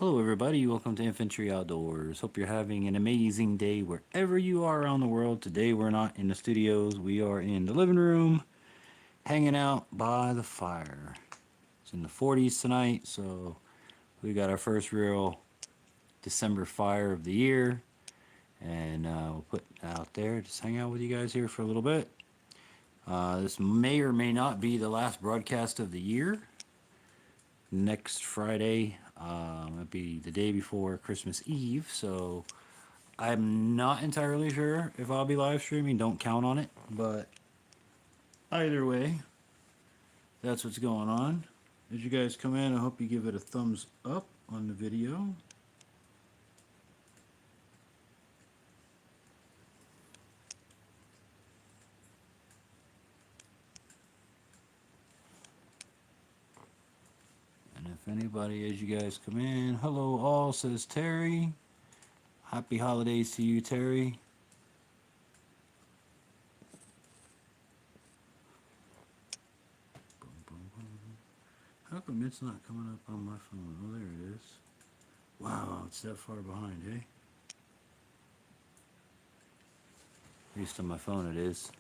Hello everybody, welcome to Infantry Outdoors. Hope you're having an amazing day wherever you are around the world. Today we're not in the studios, we are in the living room, hanging out by the fire. It's in the 40s tonight, so we got our first real December fire of the year. And we'll put it out there, just hang out with you guys here for a little bit. This may or may not be the last broadcast of the year. Next Friday, it'll be the day before Christmas Eve, so I'm not entirely sure if I'll be live streaming. Don't count on it, but either way, that's what's going on. As you guys come in, I hope you give it a thumbs up on the video. And if anybody, as you guys come in, hello all, says Terry. Happy holidays to you, Terry. How come it's not coming up on my phone? Oh, there it is. Wow, it's that far behind, eh? At least on my phone it is.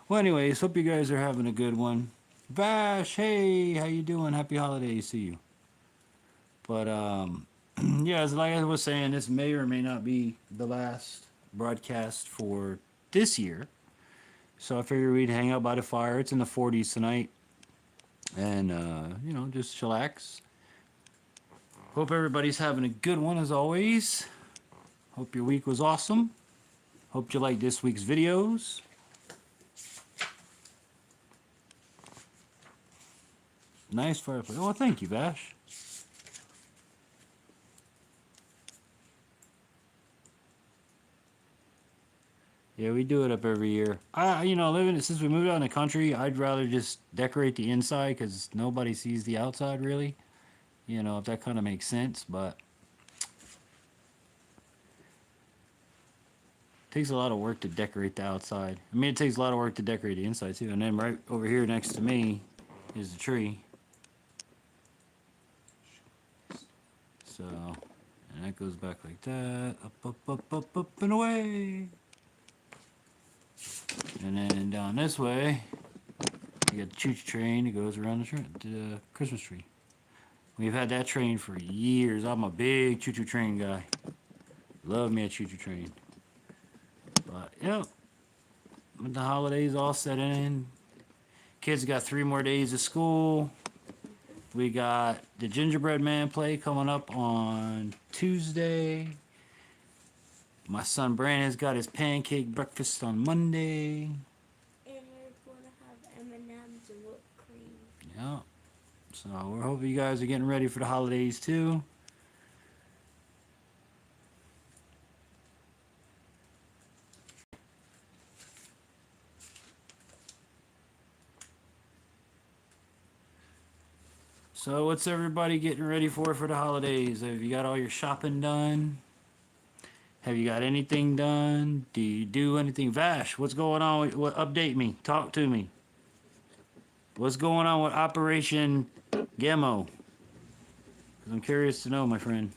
Well, anyways, hope you guys are having a good one. Vash, hey, how you doing? Happy holidays to you. But, yeah, as like I was saying, this may or may not be the last broadcast for this year. So I figured we'd hang out by the fire. It's in the 40s tonight. And, you know, just chillax. Hope everybody's having a good one as always. Hope your week was awesome. Hope you liked this week's videos. Nice fireplace. Oh, thank you, Vash. Yeah, we do it up every year. You know, since we moved out in the country, I'd rather just decorate the inside because nobody sees the outside really. You know, if that kind of makes sense, but it takes a lot of work to decorate the outside. I mean, it takes a lot of work to decorate the inside too. And then right over here next to me is the tree. So, and that goes back like that, up, and away. And then down this way, you got the choo-choo train that goes around the Christmas tree. We've had that train for years. I'm a big choo-choo train guy. Love me a choo-choo train. But, yep, with the holidays all set in, kids got 3 more days of school. We got the Gingerbread Man play coming up on Tuesday. My son Brandon's got his pancake breakfast on Monday. And we're going to have M&M's and whipped cream. Yeah. So we're hoping you guys are getting ready for the holidays too. So what's everybody getting ready for the holidays? Have you got all your shopping done? Have you got anything done? Do you do anything? Vash, what's going on? Update me. Talk to me. What's going on with Operation Gemo? Because I'm curious to know, my friend.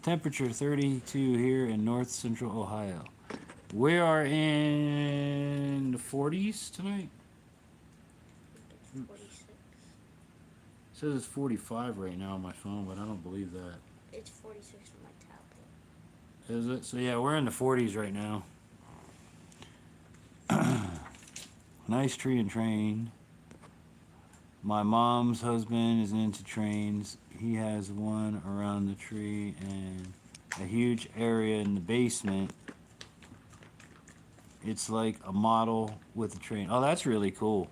Temperature 32 here in north central Ohio. We are in the 40s tonight. 46. It says it's 45 right now on my phone, but I don't believe that. It's 46 on my tablet. Is it? So yeah, we're in the 40s right now. Nice tree and train. My mom's husband is into trains. He has one around the tree and a huge area in the basement. It's like a model with a train. Oh, that's really cool.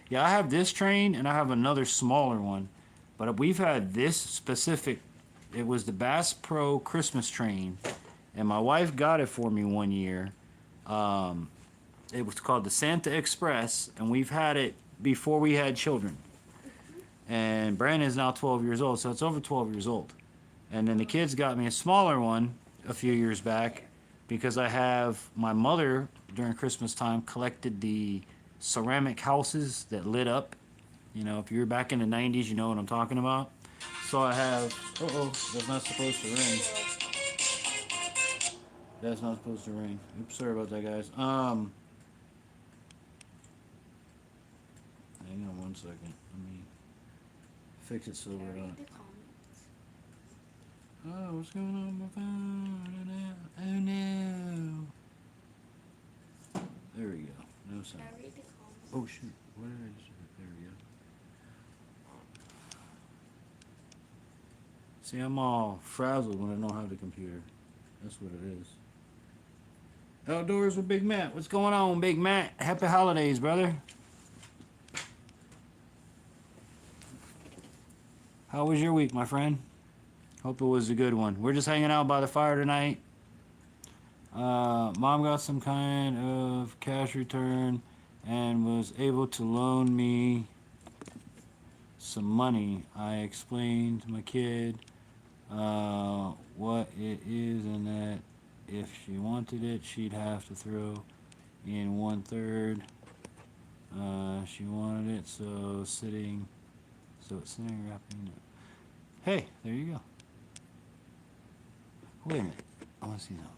Yeah, I have this train and I have another smaller one. But we've had this specific, it was the Bass Pro Christmas train. And my wife got it for me one year. It was called the Santa Express. And we've had it before we had children. And Brandon is now 12 years old, so it's over 12 years old. And then the kids got me a smaller one a few years back because I have my mother during Christmas time collected the ceramic houses that lit up You know, if you're back in the 90s, you know what I'm talking about. So I have, that's not supposed to ring. That's not supposed to ring. Oops, sorry about that, guys. Hang on one second. Let me fix it so we're Read not. the comments. Oh, what's going on with my phone? Oh no. There we go. No sound. Read the comments. Oh shoot. What did I just do? There we go. See, I'm all frazzled when I don't have the computer. That's what it is. Outdoors with Big Matt. What's going on, Big Matt? Happy holidays, brother. How was your week, my friend? Hope it was a good one. We're just hanging out by the fire tonight. Mom got some kind of cash return and was able to loan me some money. I explained to my kid what it is and that if she wanted it, she'd have to throw in 1/3. She wanted it, so it's sitting wrapping it. Hey, there you go. Wait a minute. I want to see that.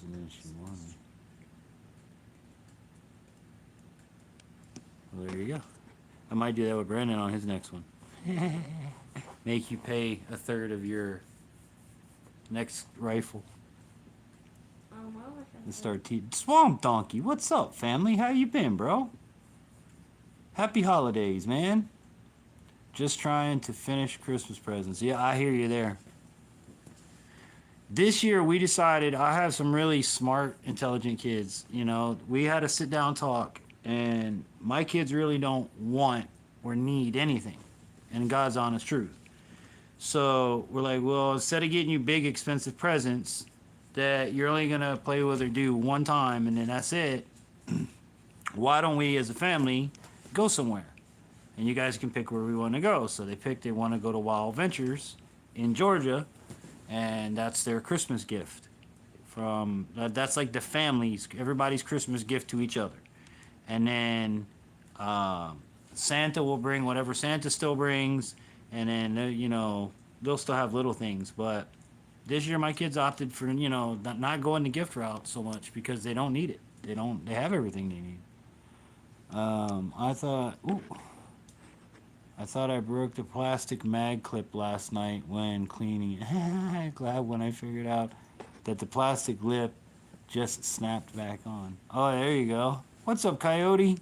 And then she wanted. Well, there you go. I might do that with Brandon on his next one. Make you pay 1/3 of your next rifle. And start Swamp Donkey, what's up, family? How you been, bro? Happy holidays, man. Just trying to finish Christmas presents. Yeah, I hear you there. This year we decided, I have some really smart, intelligent kids. You know, we had a sit down talk, and my kids really don't want or need anything. And God's honest truth. So we're like, well, instead of getting you big, expensive presents that you're only going to play with or do one time and then that's it, why don't we as a family go somewhere? And you guys can pick where we want to go. So they want to go to Wild Ventures in Georgia, and that's their Christmas gift. That's like the family's, everybody's Christmas gift to each other. And then Santa will bring whatever Santa still brings, and then you know, they'll still have little things. But this year my kids opted for, you know, not going the gift route so much because they don't need it. They have everything they need. I thought I broke the plastic mag clip last night when cleaning it. Glad when I figured out that the plastic lip just snapped back on. Oh, there you go. What's up, Coyote?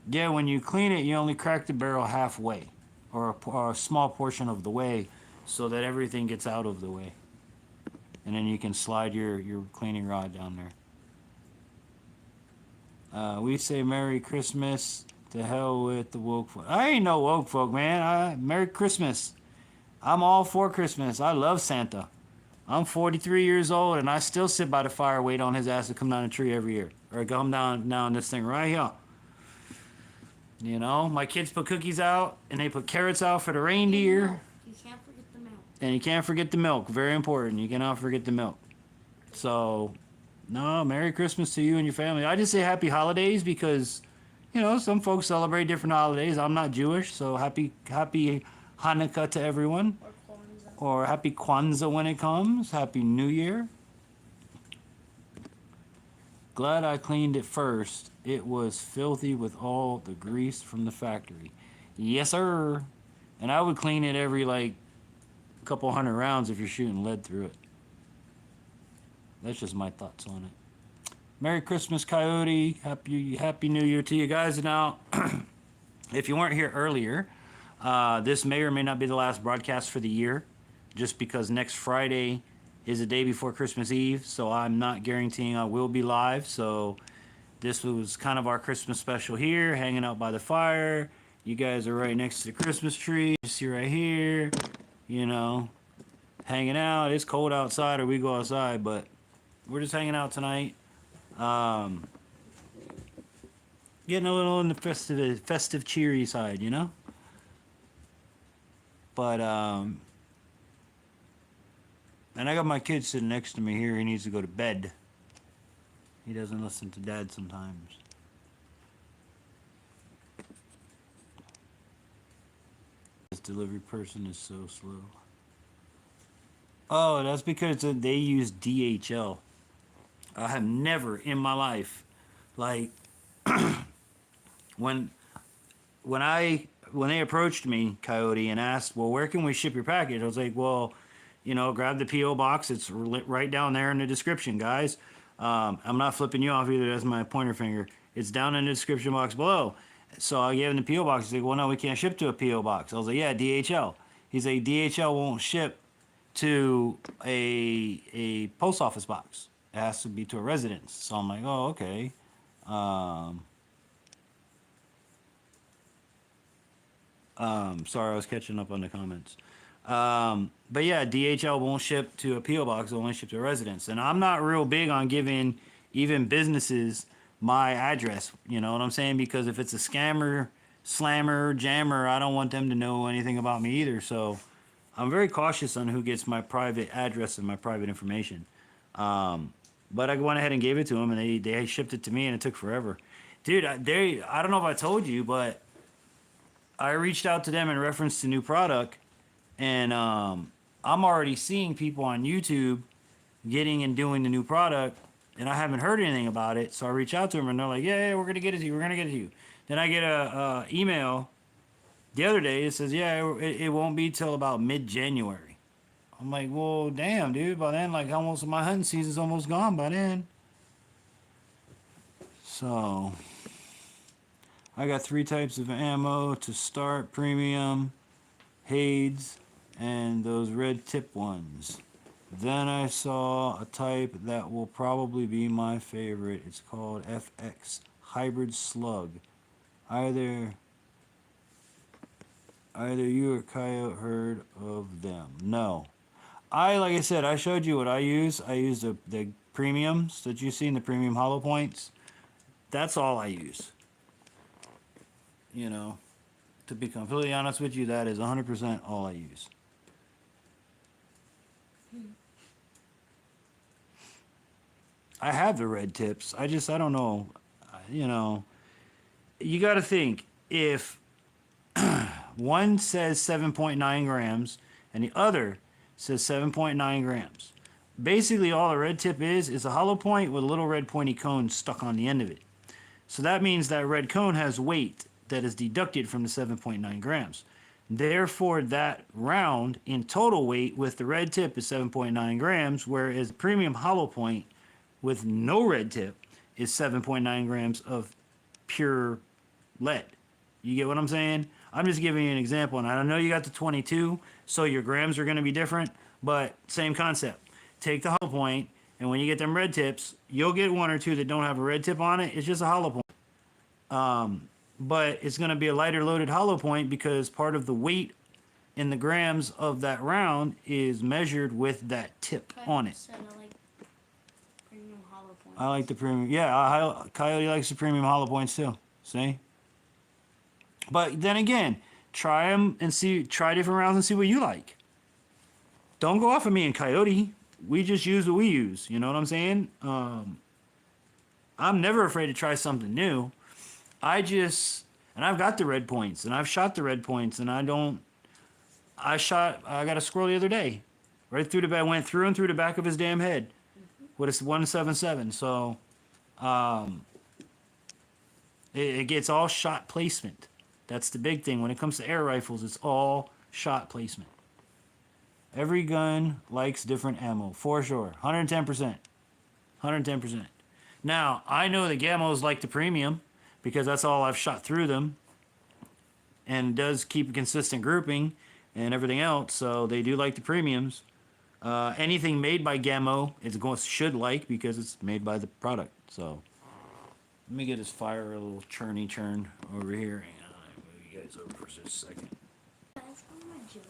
Yeah, when you clean it, you only crack the barrel halfway, or a small portion of the way, so that everything gets out of the way. And then you can slide your cleaning rod down there. We say Merry Christmas. To hell with the woke folk. I ain't no woke folk, man. Merry Christmas. I'm all for Christmas. I love Santa. I'm 43 years old, and I still sit by the fire wait on his ass to come down the tree every year. Or come down this thing right here. You know, my kids put cookies out, and they put carrots out for the reindeer. You can't forget the milk. And you can't forget the milk. Very important. You cannot forget the milk. So, no, Merry Christmas to you and your family. I just say Happy Holidays because, you know, some folks celebrate different holidays. I'm not Jewish, so happy Hanukkah to everyone. Or Happy Kwanzaa when it comes. Happy New Year. Glad I cleaned it first. It was filthy with all the grease from the factory. Yes, sir. And I would clean it every, like, couple hundred rounds if you're shooting lead through it. That's just my thoughts on it. Merry Christmas, Coyote. Happy New Year to you guys. Now, if you weren't here earlier, this may or may not be the last broadcast for the year, just because next Friday is the day before Christmas Eve, so I'm not guaranteeing I will be live. So this was kind of our Christmas special here, hanging out by the fire. You guys are right next to the Christmas tree. You see right here, you know, hanging out. It's cold outside, or we go outside, but we're just hanging out tonight. Getting a little on the festive cheery side, you know. But and I got my kid sitting next to me here. He needs to go to bed. He doesn't listen to Dad sometimes. This delivery person is so slow. Oh, that's because they use DHL. I have never in my life, like, when when they approached me, Coyote, and asked, well, where can we ship your package? I was like, well, grab the PO box. It's right down there in the description, guys. I'm not flipping you off either. That's my pointer finger. It's down in the description box below. So I gave him the PO box. He's like, well, no, we can't ship to a PO box. I was like, yeah, DHL. He's like, DHL won't ship to a post office box. It has to be to a residence. So I'm like, oh, okay. Sorry, I was catching up on the comments. But yeah, DHL won't ship to a PO box; it'll only ship to a residence. And I'm not real big on giving even businesses my address. You know what I'm saying? Because if it's a scammer, slammer, jammer, I don't want them to know anything about me either. So I'm very cautious on who gets my private address and my private information. But I went ahead and gave it to them, and they shipped it to me, and it took forever. Dude, I don't know if I told you, but I reached out to them in reference to new product, and I'm already seeing people on YouTube getting and doing the new product, and I haven't heard anything about it. So I reach out to them, and they're like, yeah, we're gonna get it to you. We're gonna get it to you. Then I get a email the other day. It says, yeah, it won't be till about mid-January. I'm like, well, damn, dude. By then, like, almost my hunting season's almost gone by then. So I got 3 types of ammo to start: premium, Hades, and those red tip ones. Then I saw a type that will probably be my favorite. It's called FX Hybrid Slug. Either you or Coyote heard of them? No. Like I said, I showed you what I use. I use the premiums that you see in the premium hollow points. That's all I use. To be completely honest with you, that is 100% all I use. I have the red tips. I don't know. You got to think, if one says 7.9 grams and the other says 7.9 grams. Basically, all a red tip is a hollow point with a little red pointy cone stuck on the end of it. So that means that red cone has weight that is deducted from the 7.9 grams. Therefore, that round in total weight with the red tip is 7.9 grams, whereas premium hollow point with no red tip is 7.9 grams of pure lead. You get what I'm saying? I'm just giving you an example, and I know you got the 22, so your grams are going to be different, but same concept. Take the hollow point, and when you get them red tips, you'll get 1 or 2 that don't have a red tip on it. It's just a hollow point. But it's going to be a lighter loaded hollow point because part of the weight in the grams of that round is measured with that tip on it. I like premium hollow points. I like the premium. Yeah, Coyote likes the premium hollow points too. See? But then again, try them and try different rounds and see what you like. Don't go off of me and Coyote. We just use what we use. You know what I'm saying? I'm never afraid to try something new. And I've got the red points, and I've shot the red points, and I got a squirrel the other day. Right through the back, went through and through the back of his damn head with a 177. So, it gets all shot placement. That's the big thing. When it comes to air rifles, it's all shot placement. Every gun likes different ammo, for sure. 110%. 110%. Now, I know the Gamos like the premium because that's all I've shot through them. And it does keep a consistent grouping and everything else, so they do like the premiums. Anything made by Gamo, should like because it's made by the product. So, let me get this fire a little churny churn over here. Hang on, I'll move you guys over for just a second. Guys, I'm a joke.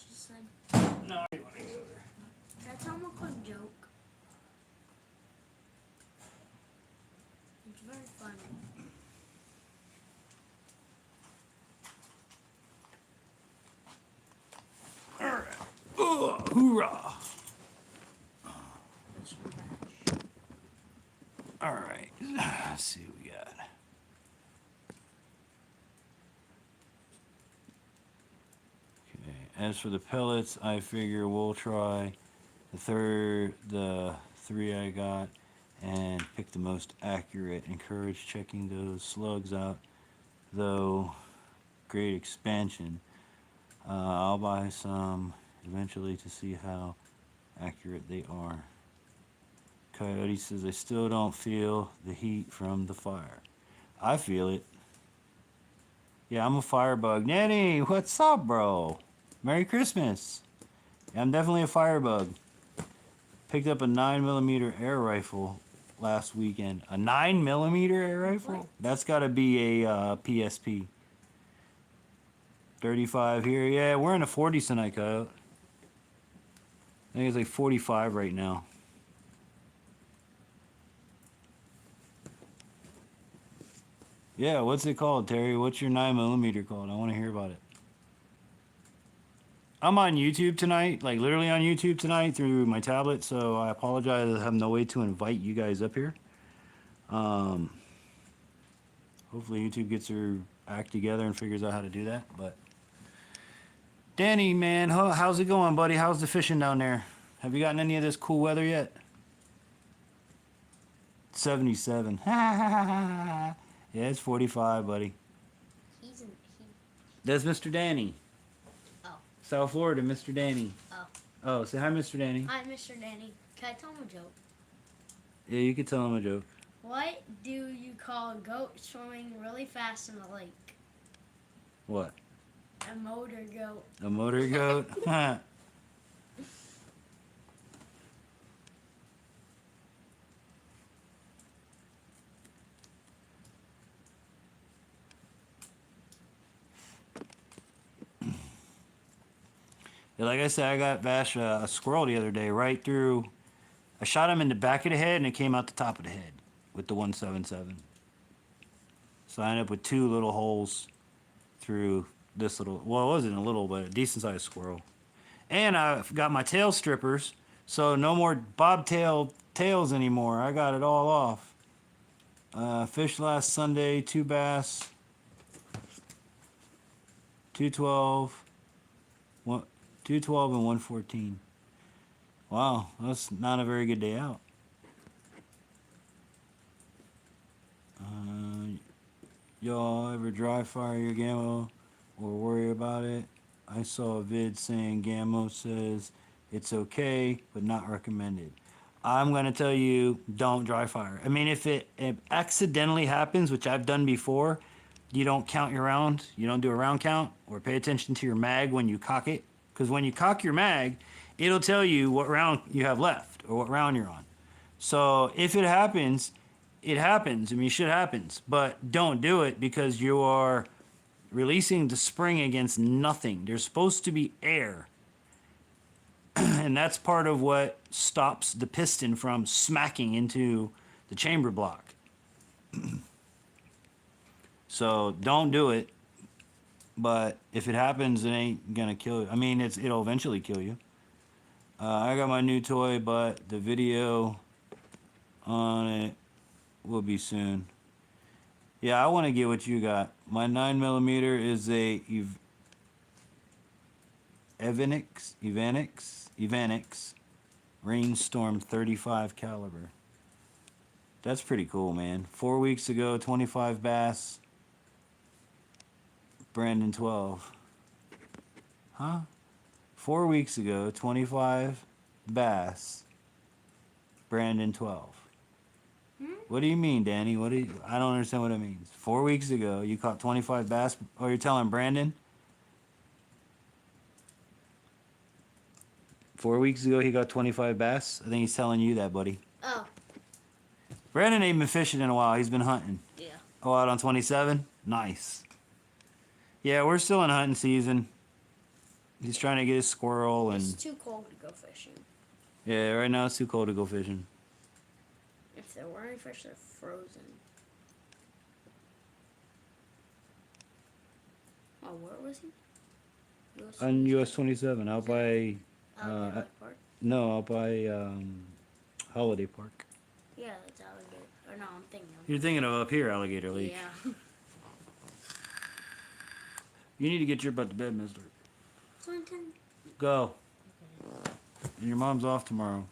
just said. No, I want to go there. Can I tell him a quick joke? It's very funny. Alright. Oh, hoorah! Alright. Let's see what we got. Okay. As for the pellets, I figure we'll try the three I got and pick the most accurate. Encourage checking those slugs out, though. Great expansion. I'll buy some eventually to see how accurate they are. Coyote says, I still don't feel the heat from the fire. I feel it. Yeah, I'm a firebug. Nanny, what's up, bro? Merry Christmas. Yeah, I'm definitely a firebug. Picked up a 9mm air rifle last weekend. A 9mm air rifle? What? That's got to be a PSP. 35 here. Yeah, we're in the 40s tonight, Coyote. I think it's like 45 right now. Yeah, what's it called, Terry? What's your 9mm called? I want to hear about it. I'm on YouTube tonight, like literally on YouTube tonight through my tablet, so I apologize. I have no way to invite you guys up here. Hopefully YouTube gets their act together and figures out how to do that, but... Danny, man, how's it going, buddy? How's the fishing down there? Have you gotten any of this cool weather yet? 77. Yeah, it's 45, buddy. That's Mr. Danny. Oh. South Florida, Mr. Danny. Oh. Oh, say hi, Mr. Danny. Hi, Mr. Danny. Can I tell him a joke? Yeah, you can tell him a joke. What do you call a goat swimming really fast in the lake? What? A motor goat. A motor goat? Yeah, like I said, I got Vash a squirrel the other day right through. I shot him in the back of the head and it came out the top of the head with the 177. So I ended up with two little holes through this little, well, it wasn't a little, but a decent sized squirrel. And I got my tail strippers, so no more bobtail tails anymore. I got it all off. Fished last Sunday, 2 bass, 212, 212 and 114. Wow, that's not a very good day out. Y'all ever dry fire your Gammo or worry about it? I saw a vid saying Gammo says it's okay, but not recommended. I'm going to tell you, don't dry fire. I mean, if it accidentally happens, which I've done before, you don't count your round. You don't do a round count or pay attention to your mag when you cock it. Because when you cock your mag, it'll tell you what round you have left or what round you're on. So if it happens, it happens. I mean, shit happens. But don't do it because you are releasing the spring against nothing. There's supposed to be air. And that's part of what stops the piston from smacking into the chamber block. So don't do it. But if it happens, it ain't gonna kill you. I mean, it'll eventually kill you. I got my new toy, but the video on it will be soon. Yeah, I want to get what you got. My 9mm is a Venidice Rainstorm 35 caliber. That's pretty cool, man. 4 weeks ago, 25 bass. Brandon 12. Huh? 4 weeks ago, 25 bass. Brandon 12. What do you mean, Danny? I don't understand what it means. 4 weeks ago, you caught 25 bass. Oh, you're telling Brandon? 4 weeks ago, he got 25 bass. I think he's telling you that, buddy. Oh. Brandon ain't been fishing in a while. He's been hunting. Yeah. Oh, out on 27? Nice. Yeah, we're still in hunting season. He's trying to get his squirrel, and It's too cold to go fishing. yeah, right now it's too cold to go fishing. If there were any fish, they're frozen. Oh, where was he? On US 27, out by Alligator Park? no, out by Holiday Park. Yeah, that's alligator. Or no, I'm thinking of. You're thinking of up here, Alligator Lake. Yeah. You need to get your butt to bed, mister. Clinton? Go. And your mom's off tomorrow.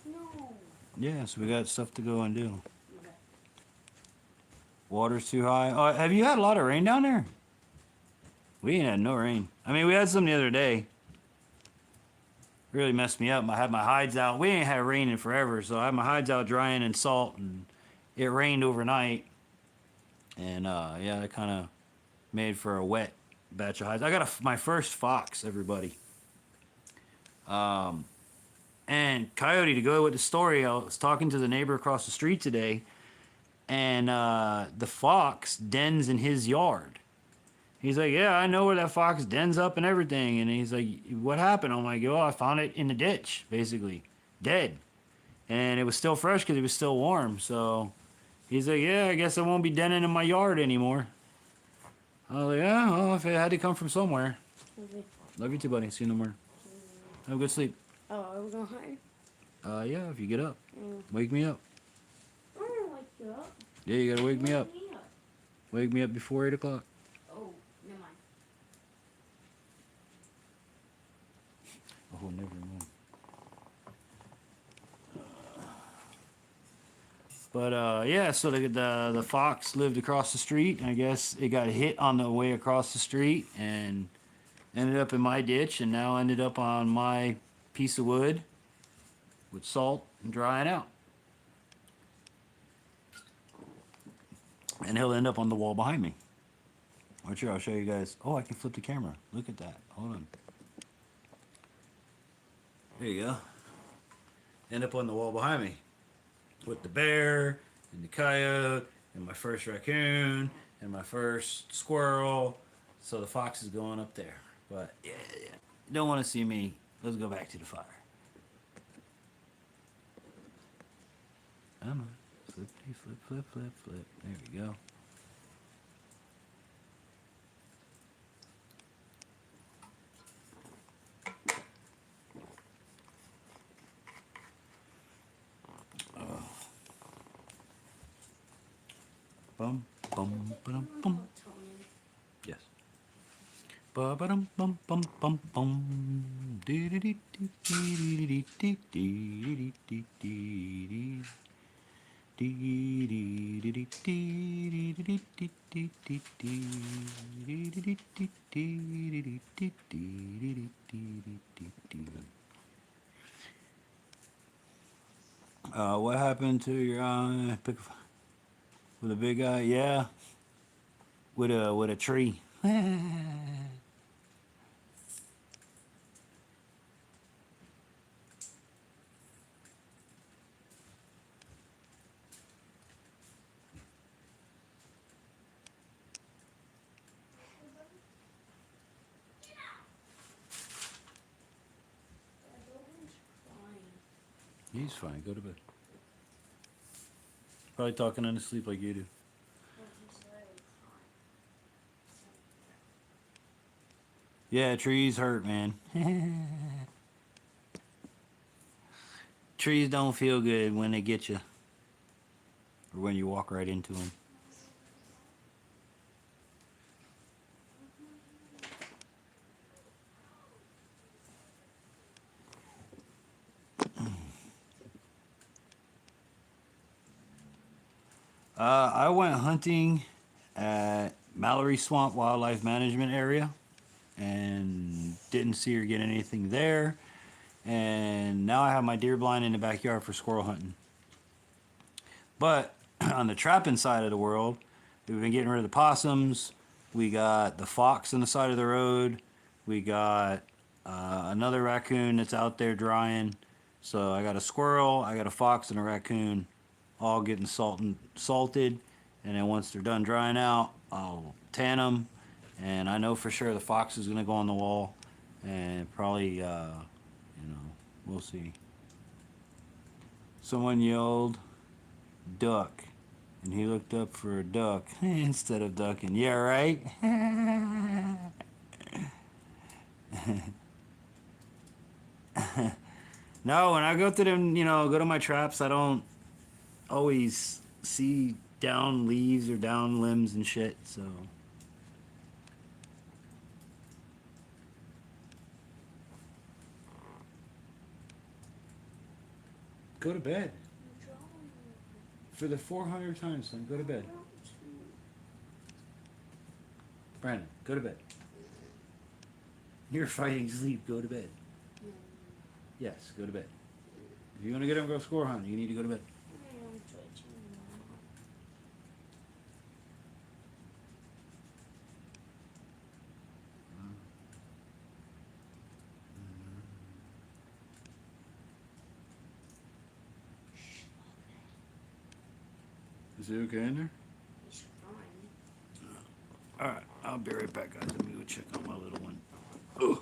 No. Yeah, so we got stuff to go and do. Okay. Water's too high. Oh, have you had a lot of rain down there? We ain't had no rain. I mean, we had some the other day. Really messed me up. I had my hides out. We ain't had rain in forever, so I had my hides out drying in salt, and it rained overnight. And yeah, it kind of made for a wet batch of hides. I got my first fox, everybody. And Coyote, to go with the story, I was talking to the neighbor across the street today, and the fox dens in his yard. He's like, yeah, I know where that fox dens up and everything. And he's like, what happened? I'm like, oh, I found it in the ditch, basically, dead. And it was still fresh because it was still warm. So he's like, yeah, I guess I won't be denning in my yard anymore. I was like, yeah, well, if it had to come from somewhere. Okay. Love you too, buddy. See you no more. Have a good sleep. Oh, are we going higher? Yeah, if you get up. Mm. Wake me up. I don't like you up. Yeah, you gotta wake me up. Me up. Wake me up before 8 o'clock. Oh, never mind. Oh, never mind. But yeah, so the fox lived across the street, and I guess it got hit on the way across the street and ended up in my ditch, and now ended up on my piece of wood with salt and drying out. And he'll end up on the wall behind me. Watch here, I'll show you guys. Oh, I can flip the camera. Look at that. Hold on. There you go. End up on the wall behind me with the bear and the coyote and my first raccoon and my first squirrel. So the fox is going up there. But yeah, don't want to see me. Let's go back to the fire. Come on. Flippity flip, flip, flip, flip. There we go. Bum, bum, ba-dum, bum. Yes. Ba-ba-dum, bum, bum, bum, bum. Dee-dee-dee-dee-dee-dee-dee-dee-dee-dee-dee. What happened to your eye? With a big eye? Yeah. With a tree. He's fine. Go to bed. Probably talking in his sleep like you do. Yeah, trees hurt, man. Trees don't feel good when they get you. Or when you walk right into them. I went hunting at Mallory Swamp Wildlife Management Area and didn't see or get anything there. And now I have my deer blind in the backyard for squirrel hunting. But on the trapping side of the world, we've been getting rid of the possums. We got the fox on the side of the road. We got another raccoon that's out there drying. So I got a squirrel, I got a fox, and a raccoon all getting salted. And then once they're done drying out, I'll tan them. And I know for sure the fox is going to go on the wall. and probably, we'll see. Someone yelled, duck, and he looked up for a duck instead of ducking. Yeah, right? No, when I go to them, go to my traps, I don't always see down leaves or down limbs and shit, so. Go to bed. For the 400th time, son, go to bed. Brandon, go to bed. You're fighting sleep, go to bed. Yes, go to bed. If you want to get up and go squirrel hunting, you need to go to bed. Is it okay in there? It's fine. Alright, I'll be right back, guys. Let me go check on my little one. Ugh.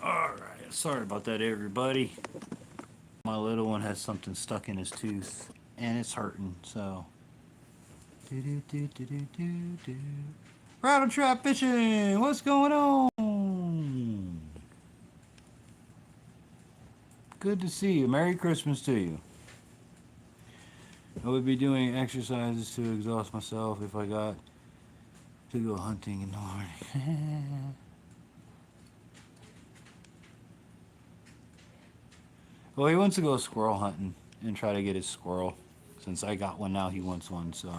Alright, sorry about that, everybody. My little one has something stuck in his tooth, and it's hurting, so. Rattle trap fishing! What's going on? Good to see you. Merry Christmas to you. I would be doing exercises to exhaust myself if I got to go hunting in the morning. Well, he wants to go squirrel hunting and try to get his squirrel. Since I got one now, he wants one, so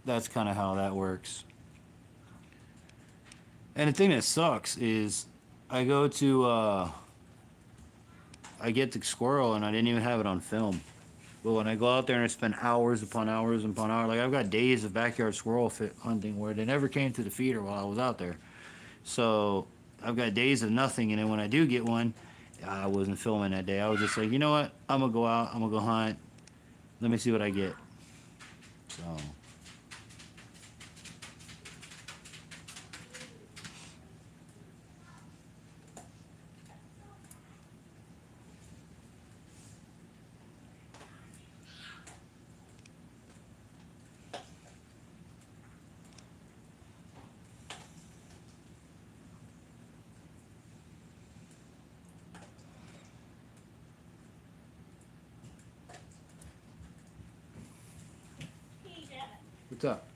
that's kind of how that works. And the thing that sucks is I go to, I get the squirrel and I didn't even have it on film. But when I go out there and I spend hours upon hours like I've got days of backyard squirrel hunting where they never came to the feeder while I was out there. So I've got days of nothing, and then when I do get one, I wasn't filming that day. I was just like, you know what? I'm gonna go out. I'm gonna go hunt. Let me see what I get. So. What's up?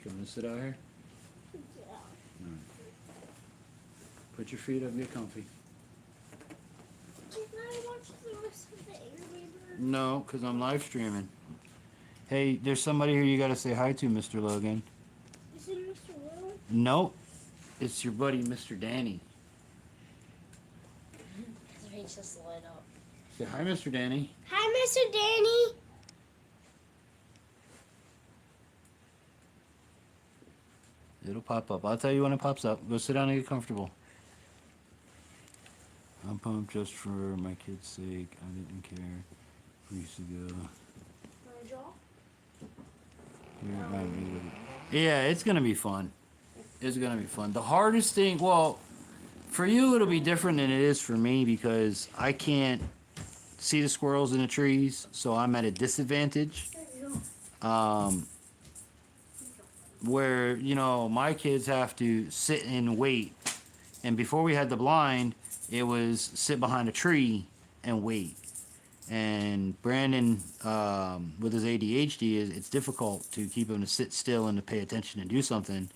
You want to sit out here? Yeah. Right. Put your feet up and get comfy. Can I watch the rest of the air No, because I'm live streaming. Hey, there's somebody here you got to say hi to, Mr. Logan. Is it Mr. Will? Nope. It's your buddy, Mr. Danny. His face just lit up. Say hi, Mr. Danny. Hi, Mr. Danny. It'll pop up. I'll tell you when it pops up. Go sit down and get comfortable. I'm pumped just for my kid's sake. I didn't care weeks ago. My jaw? Yeah, it's gonna be fun. It's gonna be fun. The hardest thing, well, for you it'll be different than it is for me because I can't see the squirrels in the trees, so I'm at a disadvantage. There you go. Where, you know, my kids have to sit and wait. And before we had the blind, it was sit behind a tree and wait. And Brandon, with his ADHD, it's difficult to keep him to sit still and to pay attention and do something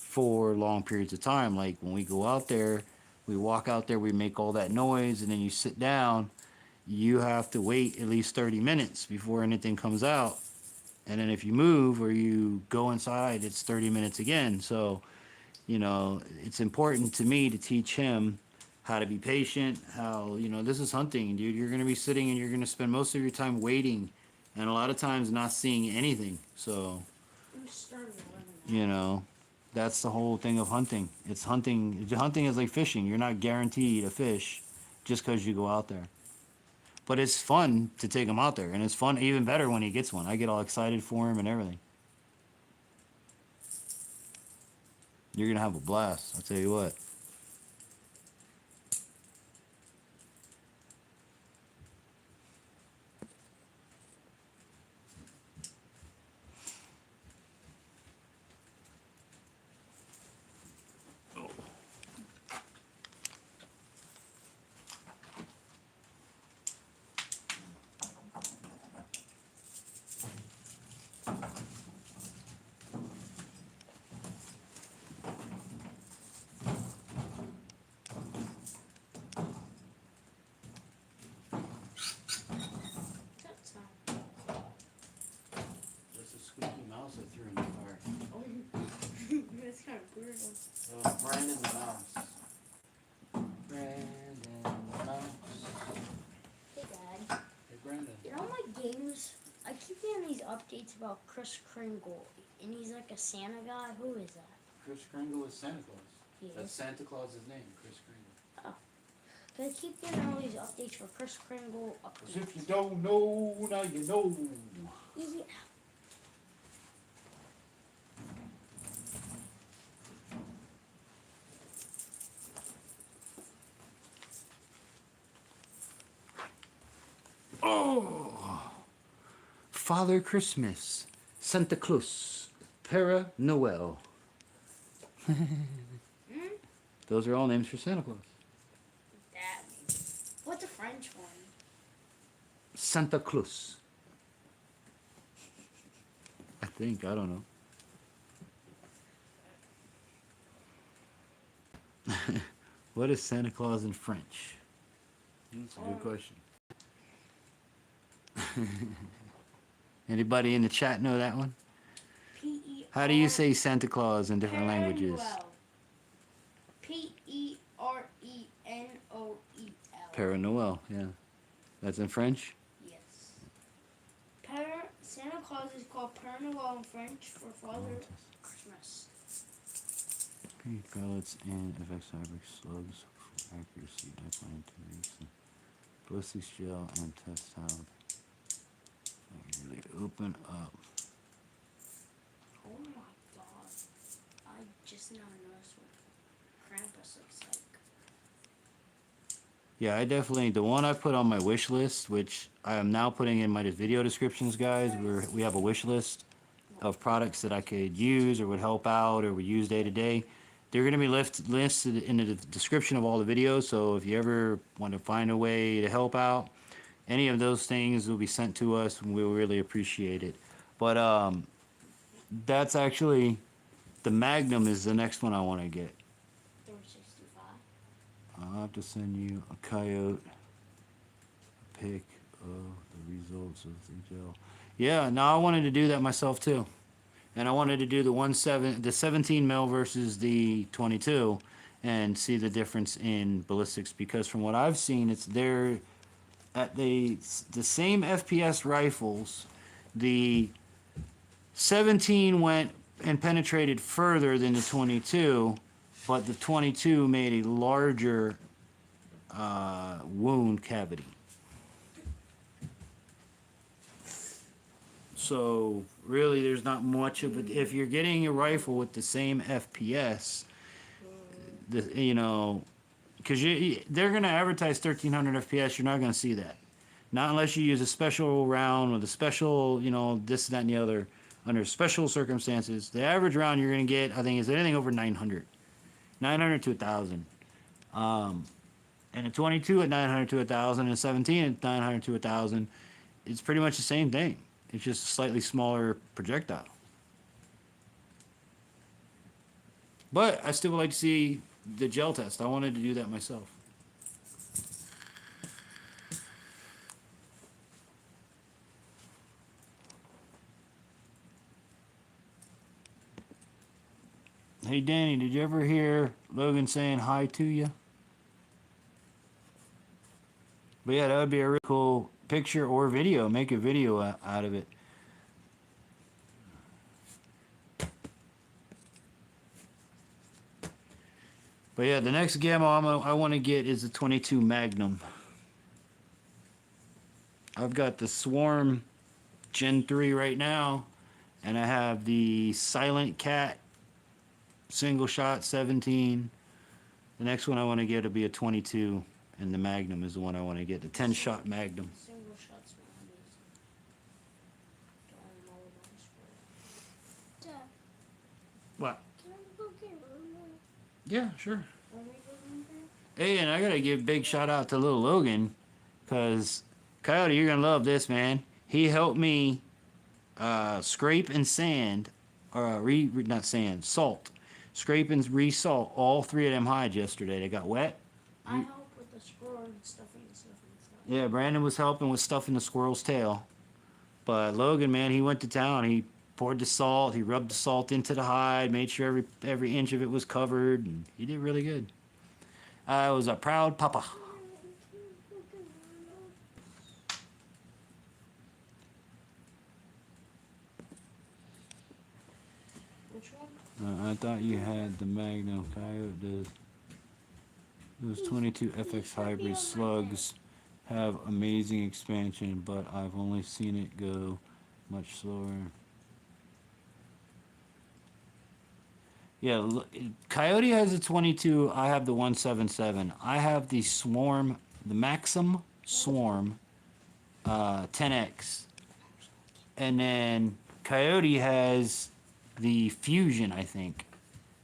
for long periods of time. Like when we go out there, we walk out there, we make all that noise, and then you sit down, you have to wait at least 30 minutes before anything comes out. And then if you move or you go inside, it's 30 minutes again. So, you know, it's important to me to teach him how to be patient, how, you know, this is hunting, dude. You're going to be sitting and you're going to spend most of your time waiting and a lot of times not seeing anything. So, you know, that's the whole thing of hunting. It's hunting. Hunting is like fishing. You're not guaranteed a fish just because you go out there. But it's fun to take him out there, and it's fun even better when he gets one. I get all excited for him and everything. You're going to have a blast, I'll tell you what. Brandon the mouse. Brandon the mouse. Hey, Dad. Hey, Brandon. In all my games, I keep getting these updates about Kris Kringle, and he's like a Santa guy. Who is that? Kris Kringle is Santa Claus. He That's is. Santa Claus's name, Kris Kringle. But I keep getting all these updates for Kris Kringle updates. If you don't know, now you know. Yeah. Oh, Father Christmas, Santa Claus, Père Noël. Those are all names for Santa Claus. That. What's the French one? Santa Claus. I think, I don't know. What is Santa Claus in French? That's a good question. Anybody in the chat know that one? P-E-R. How do you say Santa Claus in different languages? P-E-R-E-N-O-E-L. Père Noël, yeah. That's in French? Yes. Santa Claus is called Père Noël in French for Father Christmas. Okay, pellets and FX fabric slugs for accuracy. I plan to use the ballistics gel and test how they really open up. Oh my god. I just now noticed what Krampus looks like. Yeah, I definitely, the one I put on my wish list, which I am now putting in my video descriptions, guys, where we have a wish list of products that I could use or would help out or would use day to day. They're going to be listed in the description of all the videos, so if you ever want to find a way to help out, any of those things will be sent to us, and we'll really appreciate it. But that's actually, the Magnum is the next one I want to get. 365. I'll have to send you a coyote pic of the results of the gel. Yeah, no, I wanted to do that myself too. And I wanted to do the 17 mil versus the 22 and see the difference in ballistics, because from what I've seen, it's there at the same FPS rifles. The 17 went and penetrated further than the 22, but the 22 made a larger wound cavity. So really, there's not much of it. If you're getting a rifle with the same FPS, you know, because they're going to advertise 1300 FPS, you're not going to see that. Not unless you use a special round with a special, you know, this, that, and the other, under special circumstances. The average round you're going to get, I think, is anything over 900. 900 to 1,000. And a 22 at 900 to 1,000 and a 17 at 900 to 1,000, it's pretty much the same thing. It's just a slightly smaller projectile. But I still would like to see the gel test. I wanted to do that myself. Hey Danny, did you ever hear Logan saying hi to you? But yeah, that would be a really cool picture or video. Make a video out of it. But yeah, the next gamma I want to get is the 22 Magnum. I've got the Swarm Gen 3 right now, and I have the Silent Cat single shot 17. The next one I want to get will be a 22, and the Magnum is the one I want to get, the 10 shot Magnum. Single shots were amazing. Don't know what else for. Dad, What? can I go get Rhode? Yeah, sure. When we go in there? Hey, and I gotta give a big shout out to little Logan, because Coyote, you're gonna love this, man. He helped me scrape and sand, or not sand, salt. Scrape and re-salt all 3 of them hides yesterday. They got wet. I help with the squirrel and stuffing and stuff. Yeah, Brandon was helping with stuffing the squirrel's tail. But Logan, man, he went to town. He poured the salt. He rubbed the salt into the hide, made sure every inch of it was covered, and he did really good. I was a proud papa. Which one? I thought you had the Magnum. Coyote does. Those 22 FX hybrid slugs have amazing expansion, but I've only seen it go much slower. Yeah, Coyote has a 22. I have the 177. I have the Swarm, the Maxim Swarm 10X. And then Coyote has the Fusion, I think.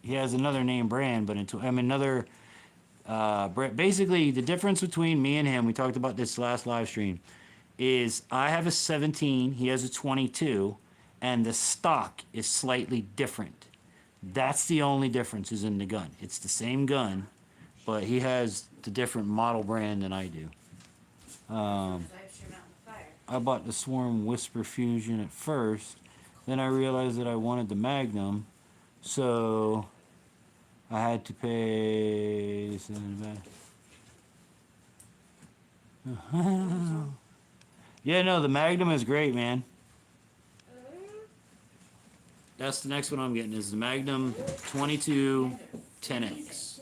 He has another name brand, but another. Basically, the difference between me and him, we talked about this last live stream, is I have a 17, he has a 22, and the stock is slightly different. That's the only difference is in the gun. It's the same gun, but he has the different model brand than I do. I bought the Swarm Whisper Fusion at first, then I realized that I wanted the Magnum, so I had to pay. Yeah, no, the Magnum is great, man. That's the next one I'm getting is the Magnum 22 10X.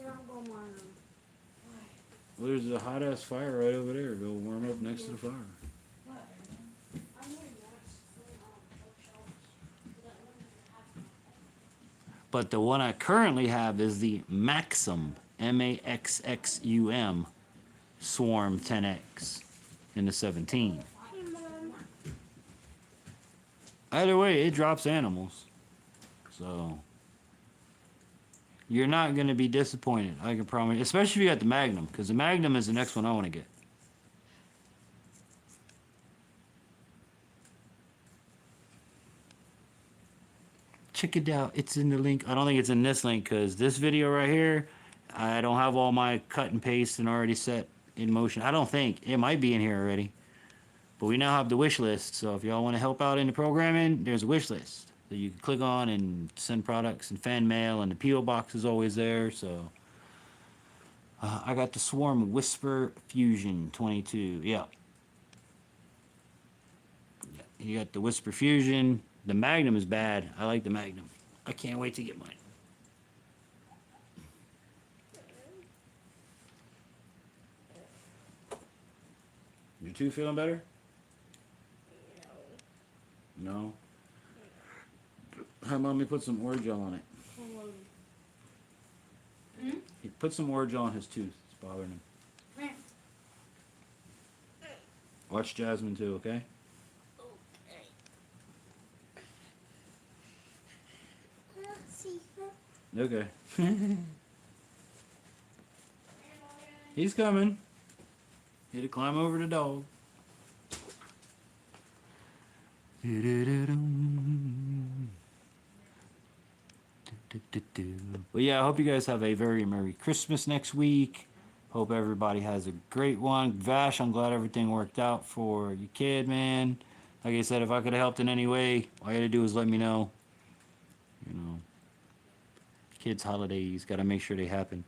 Well, there's a hot ass fire right over there. Go warm up next to the fire. But the one I currently have is the Maxxum, Maxxum Swarm 10X in the 17. Either way, it drops animals. So you're not going to be disappointed, I can promise. Especially if you got the Magnum, because the Magnum is the next one I want to get. Check it out. It's in the link. I don't think it's in this link because this video right here, I don't have all my cut and paste and already set in motion. I don't think. It might be in here already. But we now have the wish list. So if y'all want to help out in the programming, there's a wish list that you can click on and send products and fan mail. And the P.O. box is always there. So I got the Swarm Whisper Fusion 22. Yeah. You got the Whisper Fusion. The Magnum is bad. I like the Magnum. I can't wait to get mine. You two feeling better? No? Have mommy put some Orajel on it. He put some Orajel on his tooth. It's bothering him. Watch Jasmine too, okay? Okay. He's coming. He had to climb over the dog. Well, yeah, I hope you guys have a very Merry Christmas next week. Hope everybody has a great one. Vash, I'm glad everything worked out for your kid, man. Like I said, if I could have helped in any way, all you had to do is let me know. You know. Kids' holidays, gotta make sure they happen.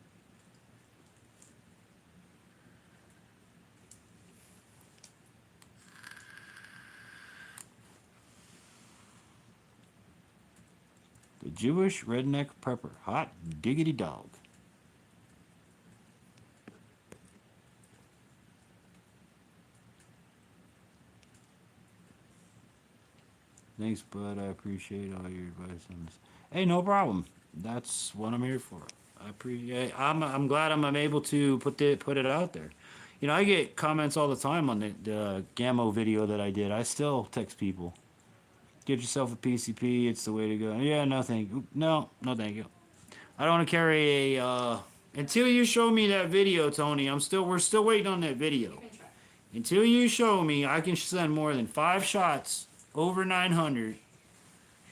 The Jewish redneck prepper, hot diggity dog. Thanks, bud. I appreciate all your advice on this. Hey, no problem. That's what I'm here for. I'm glad I'm able to put it out there. You know, I get comments all the time on the Gammo video that I did. I still text people. Get yourself a PCP. It's the way to go. Yeah, no thank you. No thank you. I don't want to carry a until you show me that video, Tony. We're still waiting on that video. Until you show me I can send more than 5 shots over 900,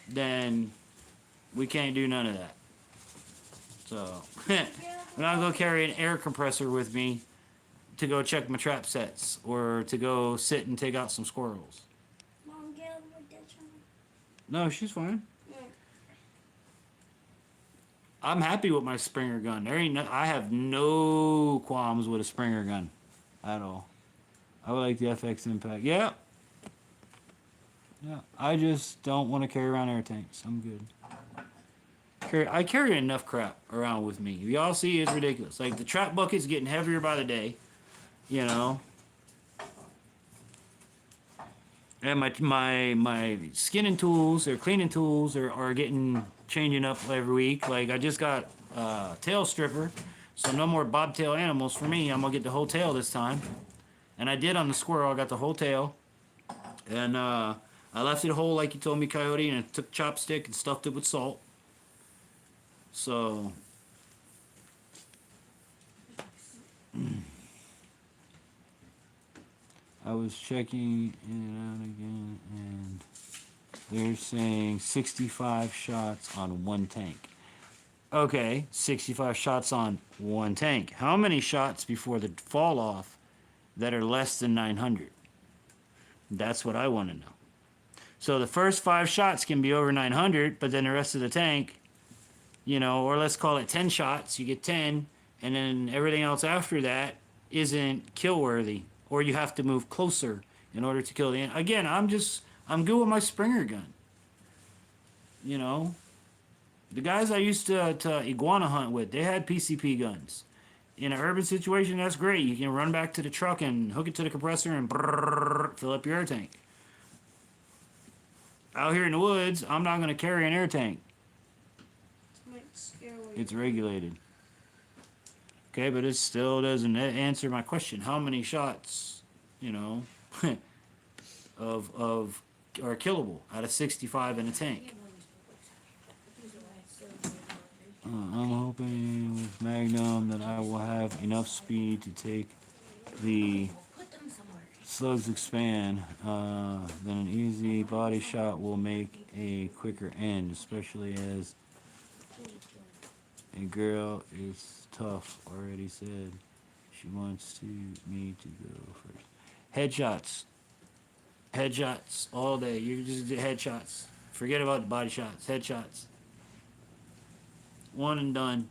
then we can't do none of that. So, I'm not going to carry an air compressor with me to go check my trap sets or to go sit and take out some squirrels. Mom, get out of my ditch. No, she's fine. Yeah. I'm happy with my Springer gun. I have no qualms with a Springer gun at all. I would like the FX Impact. Yeah. Yeah. I just don't want to carry around air tanks. I'm good. I carry enough crap around with me. Y'all see, it's ridiculous. Like the trap bucket's getting heavier by the day, you know. And my skinning tools or cleaning tools are changing up every week. Like I just got tail stripper, so no more bobtail animals for me. I'm gonna get the whole tail this time. And I did on the squirrel. I got the whole tail, and I left it whole like you told me, Coyote, and I took chopstick and stuffed it with salt. So, I was checking it out again, and they're saying 65 shots on one tank. Okay, 65 shots on one tank. How many shots before the fall off that are less than 900? That's what I want to know. So the first 5 shots can be over 900, but then the rest of the tank, you know, or let's call it 10 shots, you get 10, and then everything else after that isn't kill worthy, or you have to move closer in order to kill the end. Again, I'm good with my Springer gun. You know, the guys I used to iguana hunt with, they had PCP guns. In an urban situation, that's great. You can run back to the truck and hook it to the compressor and fill up your air tank. Out here in the woods, I'm not going to carry an air tank. It's regulated. Okay, but it still doesn't answer my question. How many shots, you know, of are killable out of 65 in a tank? I'm hoping with Magnum that I will have enough speed to take the slugs expand. Then an easy body shot will make a quicker end, especially as a girl is tough. Already said she wants me to go first. Headshots. Headshots all day. You just do headshots. Forget about the body shots. Headshots. One and done.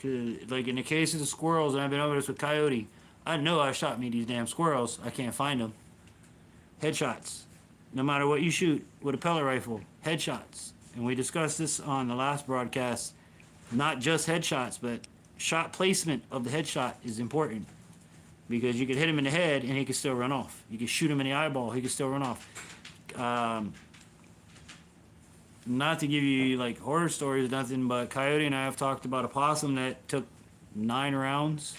Cause, like in the case of the squirrels, and I've been over this with Coyote, I know I shot me these damn squirrels. I can't find them. Headshots. No matter what you shoot with a pellet rifle, headshots. And we discussed this on the last broadcast. Not just headshots, but shot placement of the headshot is important. Because you could hit him in the head and he could still run off. You could shoot him in the eyeball, he could still run off. Not to give you like horror stories or nothing, but Coyote and I have talked about a possum that took 9 rounds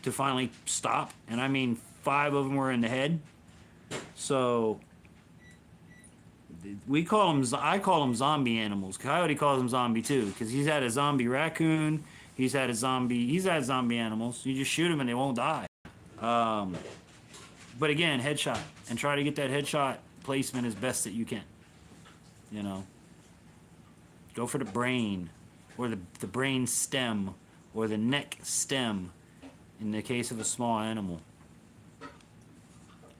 to finally stop. And I mean 5 of them were in the head. So I call them zombie animals. Coyote calls them zombie too, because he's had a zombie raccoon. He's had zombie animals. You just shoot them and they won't die. But again, headshot. And try to get that headshot placement as best that you can. You know. Go for the brain. Or the brain stem. Or the neck stem. In the case of a small animal.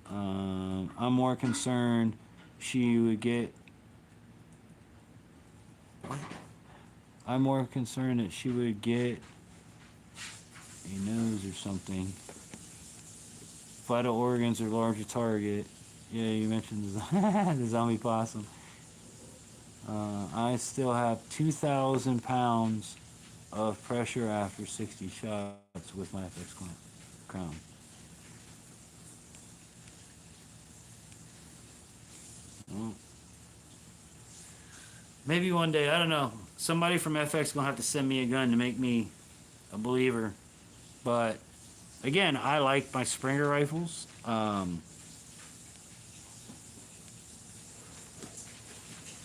I'm more concerned she would get... What? I'm more concerned that she would get a nose or something. Vital organs are larger target. Yeah, you mentioned the zombie possum. I still have 2,000 pounds of pressure after 60 shots with my FX crown. Well, maybe one day, I don't know. Somebody from FX gonna have to send me a gun to make me a believer. But again, I like my Springer rifles.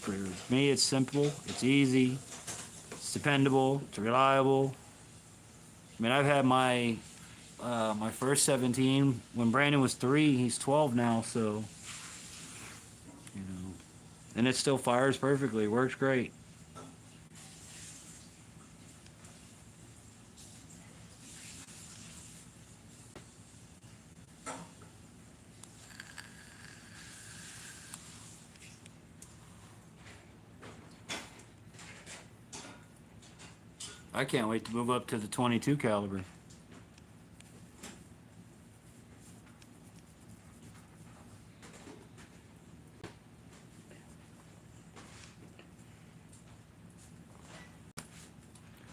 For me, it's simple, it's easy, it's dependable, it's reliable. I mean, I've had my my first 17 when Brandon was 3. He's 12 now, so you know, and it still fires perfectly. Works great. I can't wait to move up to the 22 caliber.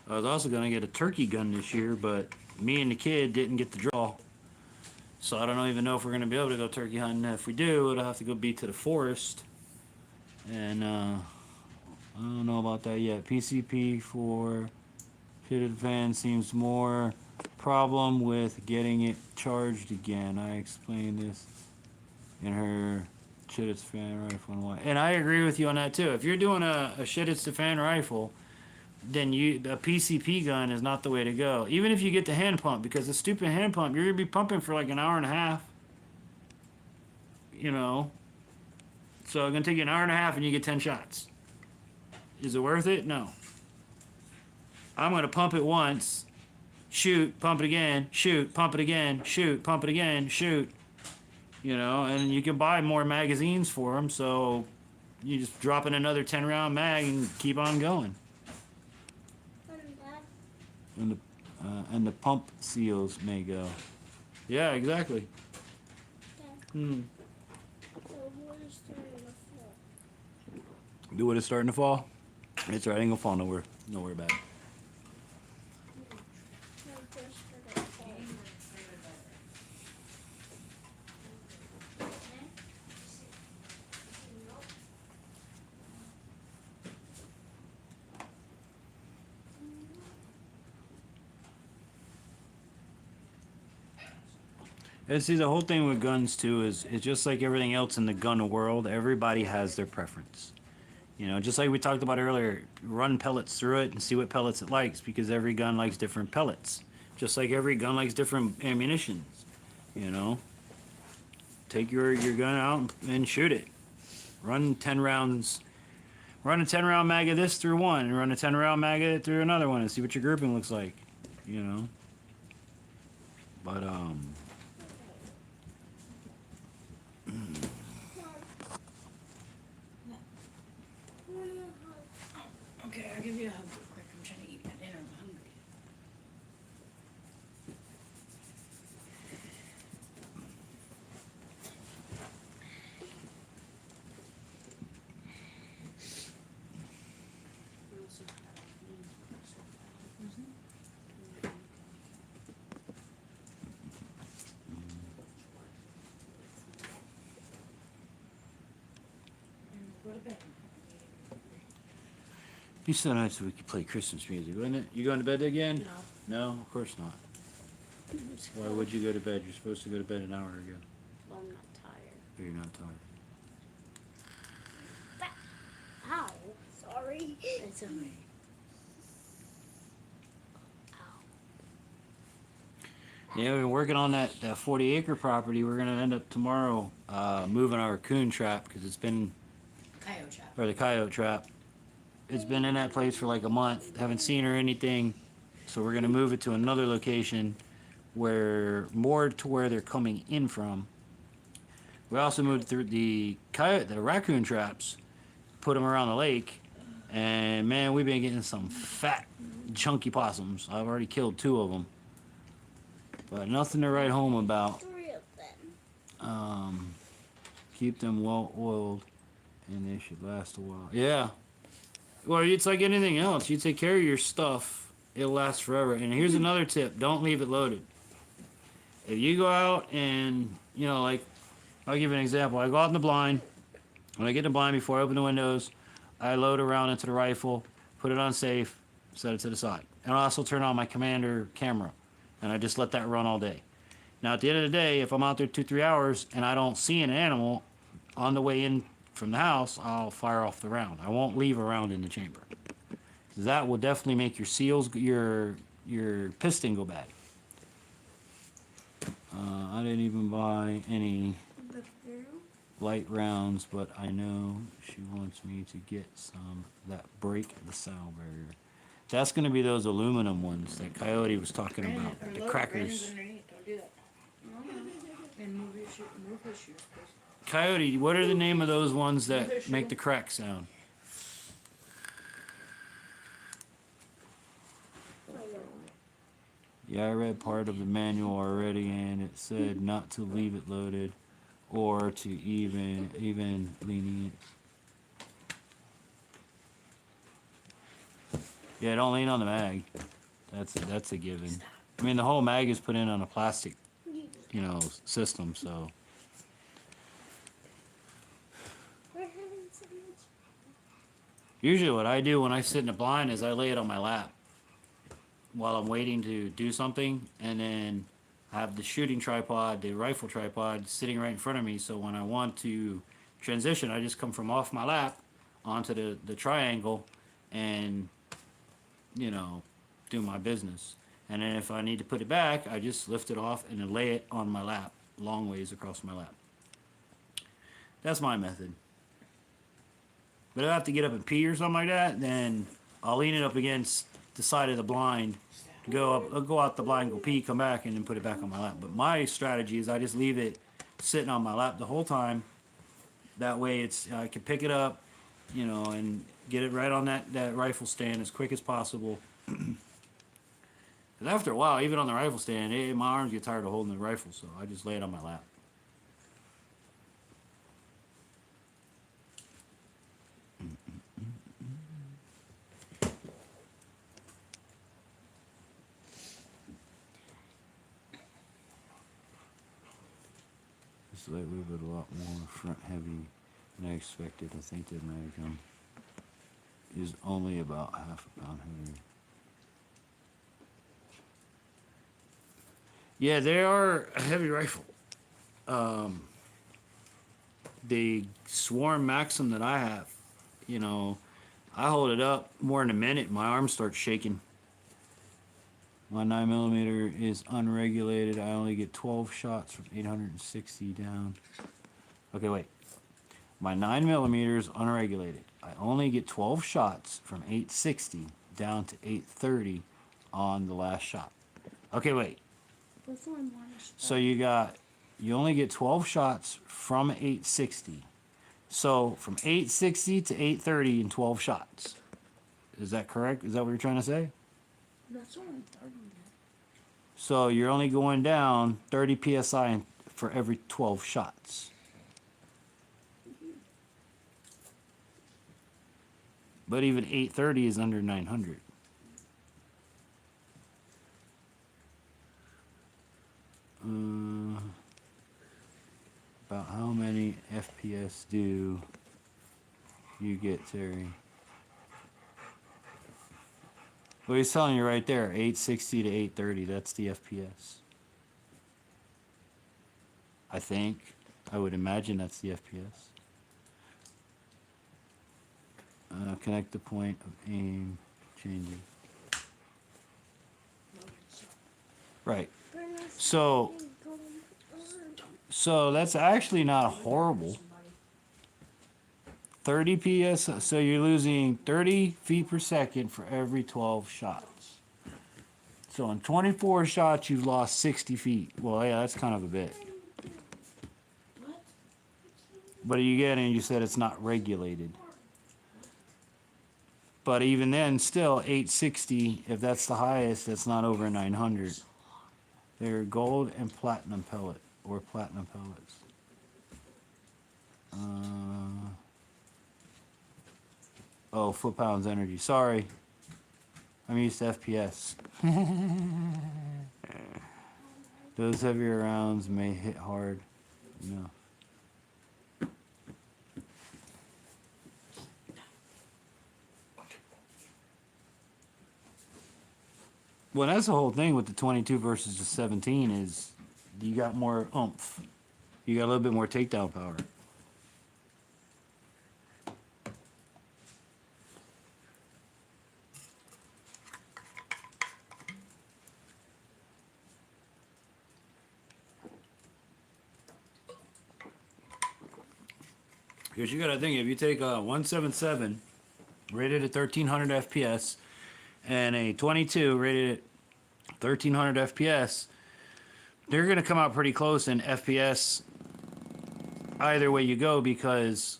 I was also going to get a turkey gun this year, but me and the kid didn't get the draw. So I don't even know if we're going to be able to go turkey hunting. If we do, it'll have to go be to the forest. And I don't know about that yet. PCP for fitted fan seems more problem with getting it charged again. I explained this in her Shitted fan rifle and why. And I agree with you on that too. If you're doing a Shitted fan rifle, then a PCP gun is not the way to go. Even if you get the hand pump, because the stupid hand pump, you're gonna be pumping for like an hour and a half. You know, so it's gonna take you an hour and a half, and you get 10 shots. Is it worth it? No. I'm gonna pump it once, shoot, pump it again, shoot, pump it again, shoot, pump it again, shoot. You know, and you can buy more magazines for them, so you just drop in another 10-round mag and keep on going. And the pump seals may go. Yeah, exactly. So what is the Do what it's starting to fall. It's right, ain't gonna fall nowhere bad. And see, the whole thing with guns too is it's just like everything else in the gun world. Everybody has their preference. You know, just like we talked about earlier, run pellets through it and see what pellets it likes, because every gun likes different pellets. Just like every gun likes different ammunition. You know, take your gun out and shoot it. Run 10 rounds. Run a 10-round mag of this through one, and run a 10-round mag of it through another one, and see what your grouping looks like. You know. But Okay, I'll give you a hug real quick. I'm trying to eat my dinner. I'm hungry. Go to bed. be so nice if we could play Christmas music, wouldn't it? You going to bed again? No. No, of course not. Why would you go to bed? You're supposed to go to bed an hour ago. Well, I'm not tired. Or you're not tired. Ow. Sorry. It's alright. Yeah, we've been working on that 40-acre property. We're gonna end up tomorrow moving our coon trap, because it's been, Coyote trap. or the coyote trap. It's been in that place for like a month. Haven't seen or anything. So we're gonna move it to another location where more to where they're coming in from. We also moved through the raccoon traps, put them around the lake, and man, we've been getting some fat, chunky possums. I've already killed 2 of them, but nothing to write home about. 3 of them. Keep them well oiled, and they should last a while. Yeah. Well, it's like anything else. You take care of your stuff, it'll last forever. And here's another tip: don't leave it loaded. If you go out and, you know, like, I'll give you an example. I go out in the blind. When I get in the blind, before I open the windows, I load a round into the rifle, put it on safe, set it to the side. And I also turn on my commander camera, and I just let that run all day. Now, at the end of the day, if I'm out there 2-3 hours and I don't see an animal on the way in from the house, I'll fire off the round. I won't leave a round in the chamber. That will definitely make your seals, your piston go bad. I didn't even buy any light rounds, but I know she wants me to get some that break the sound barrier. That's going to be those aluminum ones that Coyote was talking about, the crackers. Underneath. Don't do that. And move your shoe. Move his shoes, please. Coyote, what are the name of those ones that make the crack sound? Yeah, I read part of the manual already, and it said not to leave it loaded, or to even lenient. Yeah, don't lean on the mag. That's a given. I mean, the whole mag is put in on a plastic, you know, system, so. Usually what I do when I sit in the blind is I lay it on my lap while I'm waiting to do something, and then I have the shooting tripod, the rifle tripod, sitting right in front of me, so when I want to transition, I just come from off my lap onto the triangle and, you know, do my business. And then if I need to put it back, I just lift it off and then lay it on my lap, long ways across my lap. That's my method. But if I have to get up and pee or something like that, then I'll lean it up against the side of the blind, I'll go out the blind, go pee, come back, and then put it back on my lap. But my strategy is I just leave it sitting on my lap the whole time. That way I can pick it up, you know, and get it right on that rifle stand as quick as possible. Because after a while, even on the rifle stand, my arms get tired of holding the rifle, so I just lay it on my lap. slightly, but a lot more front heavy than I expected. I think the Magnum is only about half a pound heavier. Yeah, they are a heavy rifle. The Swarm Maxim that I have, you know, I hold it up more than a minute, my arm starts shaking. My 9mm is unregulated. I only get 12 shots from 860 down. Okay, wait. My 9mm is unregulated. I only get 12 shots from 860 down to 830 on the last shot. Okay, wait. So you only get 12 shots from 860. So from 860 to 830 in 12 shots. Is that correct? Is that what you're trying to say? That's only 30. So you're only going down 30 psi for every 12 shots. But even 830 is under 900. About how many FPS do you get, Terry? Well, he's telling you right there, 860 to 830, that's the FPS. I think. I would imagine that's the FPS. Connect the point of aim changes. Right. So that's actually not horrible. 30 psi, so you're losing 30 feet per second for every 12 shots. So in 24 shots, you've lost 60 feet. Well, yeah, that's kind of a bit. But you get in, you said it's not regulated. But even then, still 860, if that's the highest, that's not over 900. They're gold and platinum pellet, or platinum pellets. Oh, foot-pounds energy. Sorry. I'm used to FPS. Those heavier rounds may hit hard. No. Well, that's the whole thing with the 22 versus the 17 is you got more oomph. You got a little bit more takedown power. Because you got to think, if you take a 177 rated at 1300 FPS and a 22 rated at 1300 FPS, they're going to come out pretty close in FPS either way you go, because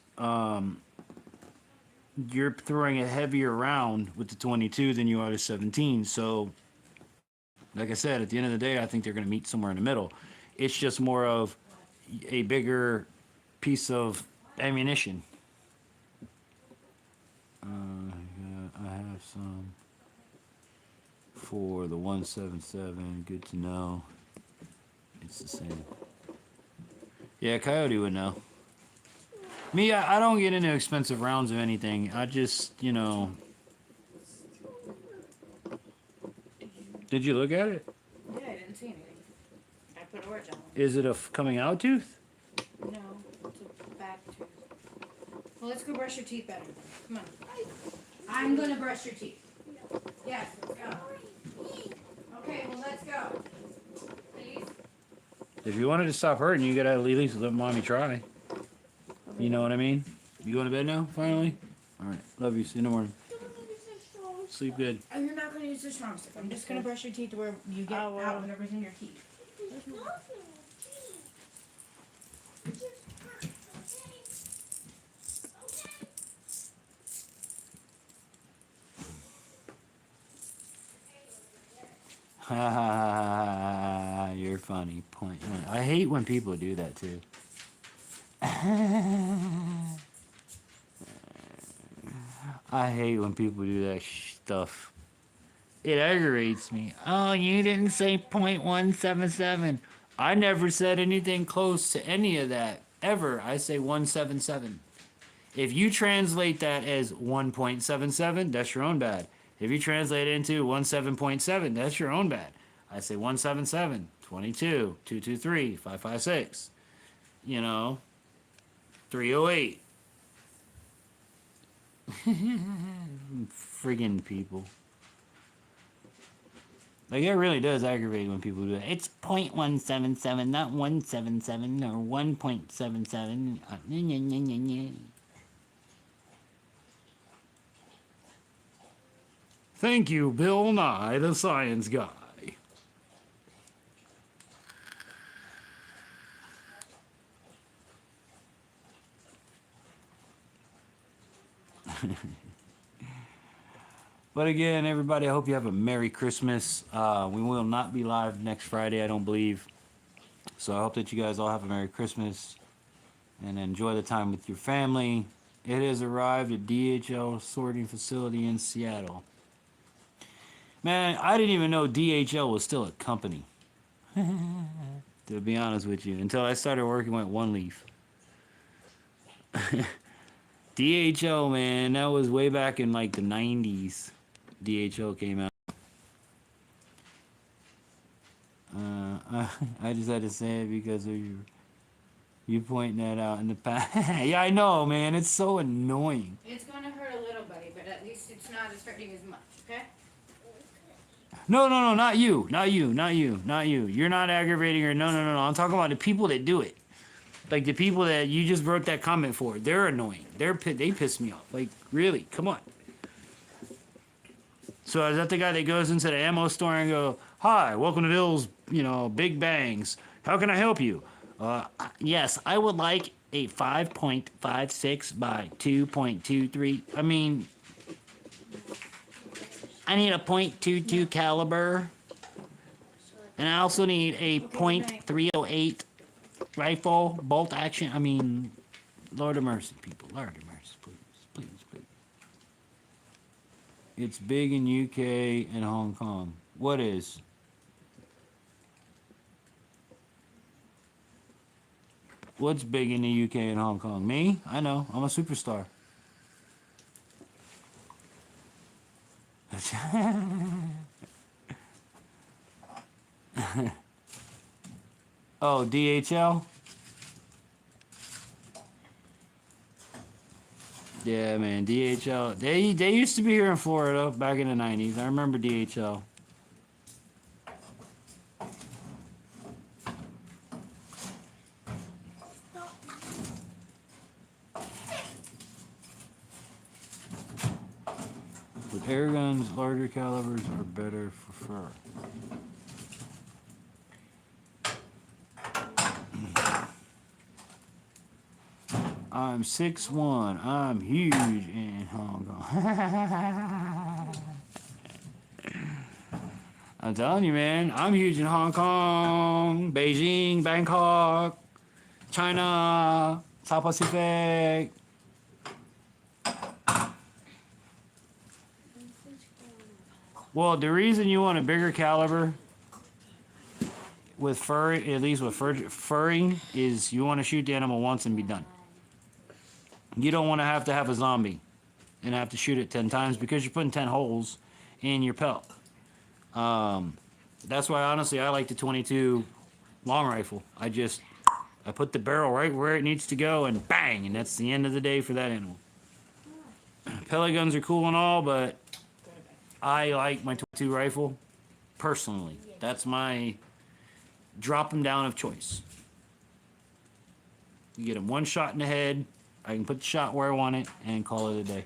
you're throwing a heavier round with the 22 than you are the 17. So, like I said, at the end of the day, I think they're going to meet somewhere in the middle. It's just more of a bigger piece of ammunition. I have some for the 177. Good to know. It's the same. Yeah, Coyote would know. Me, I don't get into expensive rounds of anything. I just, you know. Did you look at it? Yeah, I didn't see anything. I put a word on it. Is it a coming out tooth? No, it's a back tooth. Well, let's go brush your teeth better. Come on. I'm gonna brush your teeth. Yes, let's go. Okay, well, let's go. Please. If you wanted to stop hurting, you gotta at least let mommy try. You know what I mean? You going to bed now, finally? Alright, love you. See you in the morning. Sleep good. You're not gonna use the strong stick. I'm just gonna brush your teeth to where you get out whatever's in your teeth. Ha ha ha, you're funny. Point. I hate when people do that too. I hate when people do that stuff. It aggravates me. Oh, you didn't say .177. I never said anything close to any of that ever. I say 177. If you translate that as 1.77, that's your own bad. If you translate it into 17.7, that's your own bad. I say 177, 22, 223, 556, you know, 308. Friggin' people. Like, it really does aggravate when people do that. It's 0.177, not 177 or 1.77. Thank you, Bill Nye, the science guy. But again, everybody, I hope you have a Merry Christmas. We will not be live next Friday, I don't believe. So I hope that you guys all have a Merry Christmas and enjoy the time with your family. It has arrived at DHL sorting facility in Seattle. Man, I didn't even know DHL was still a company. To be honest with you, until I started working with One Leaf. DHL, man, that was way back in like the 90s. DHL came out. I just had to say it because of you pointing that out in the past. Yeah, I know, man. It's so annoying. It's gonna hurt a little, buddy, but at least it's not as hurting as much, okay? No, not you. Not you. You're not aggravating her. No. I'm talking about the people that do it. Like the people that you just wrote that comment for. They're annoying. They piss me off. Like, really? Come on. So is that the guy that goes into the ammo store and go, "Hi, welcome to Bill's, Big Bangs. How can I help you?" Yes, I would like a 5.56 by 2.23. I mean, I need a .22 caliber. And I also need a .308 rifle, bolt action. I mean, Lord of mercy, people. Lord of mercy, please. It's big in UK and Hong Kong. What is? What's big in the UK and Hong Kong? Me? I know. I'm a superstar. Oh, DHL? Yeah, man, DHL. They used to be here in Florida back in the 90s. I remember DHL. With air guns, larger calibers are better for fur. I'm 6'1". I'm huge in Hong Kong. I'm telling you, man. I'm huge in Hong Kong, Beijing, Bangkok, China, South Pacific. Well, the reason you want a bigger caliber with fur, at least with furring, is you want to shoot the animal once and be done. You don't want to have a zombie and have to shoot it 10 times because you're putting 10 holes in your pelt. That's why, honestly, I like the 22 long rifle. I put the barrel right where it needs to go and bang, and that's the end of the day for that animal. Pellet guns are cool and all, but I like my 22 rifle personally. That's my drop them down of choice. You get them one shot in the head. I can put the shot where I want it and call it a day.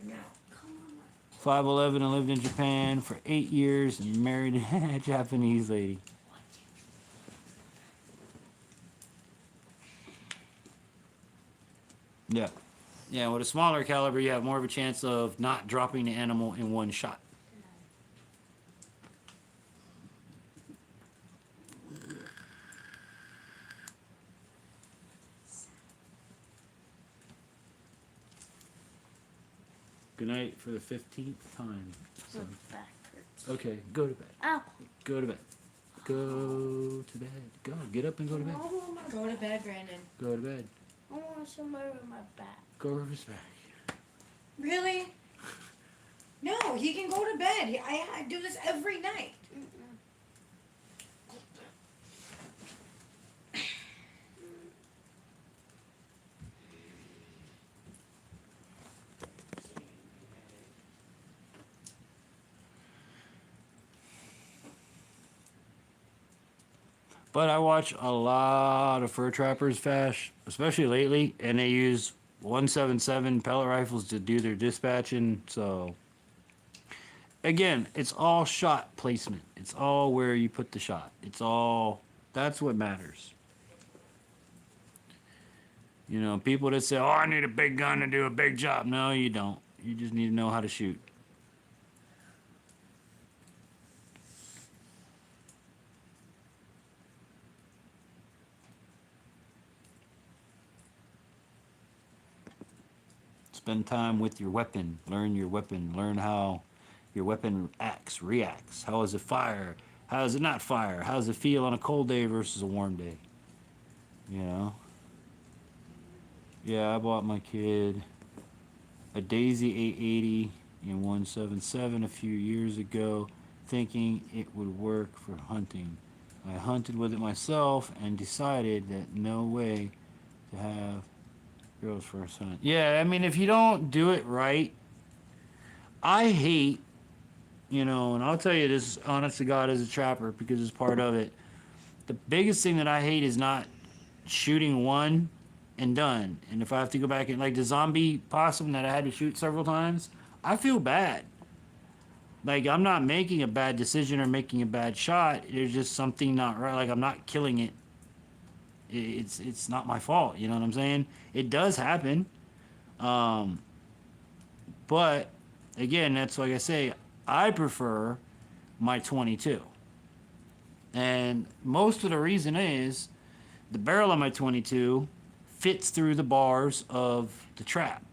5'11" and lived in Japan for 8 years and married a Japanese lady. Yeah. Yeah, with a smaller caliber, you have more of a chance of not dropping the animal in one shot. Good night for the 15th time. So. My back hurts. Okay, go to bed. Ow. Go to bed. Go to bed. Go. Get up and go to bed. Go to bed, Brandon. Go to bed. I want somebody with my back. Go rub his back. Really? No, he can go to bed. I do this every night. But I watch a lot of fur trappers fash, especially lately, and they use 177 pellet rifles to do their dispatching. So again, it's all shot placement. It's all where you put the shot. It's all, that's what matters. You know, people that say, oh, I need a big gun to do a big job. No, you don't. You just need to know how to shoot. Spend time with your weapon. Learn your weapon. Learn how your weapon acts, reacts. How does it fire? How does it not fire? How does it feel on a cold day versus a warm day? You know? Yeah, I bought my kid a Daisy 880 in 177 a few years ago, thinking it would work for hunting. I hunted with it myself and decided that no way to have girls first hunt. Yeah, I mean, if you don't do it right, I hate, you know, and I'll tell you this, honest to God, as a trapper, because it's part of it. The biggest thing that I hate is not shooting one and done. And if I have to go back and, like the zombie possum that I had to shoot several times, I feel bad. Like, I'm not making a bad decision or making a bad shot. There's just something not right. Like, I'm not killing it. It's not my fault. You know what I'm saying? It does happen. But again, that's like I say, I prefer my 22. And most of the reason is the barrel of my 22 fits through the bars of the trap.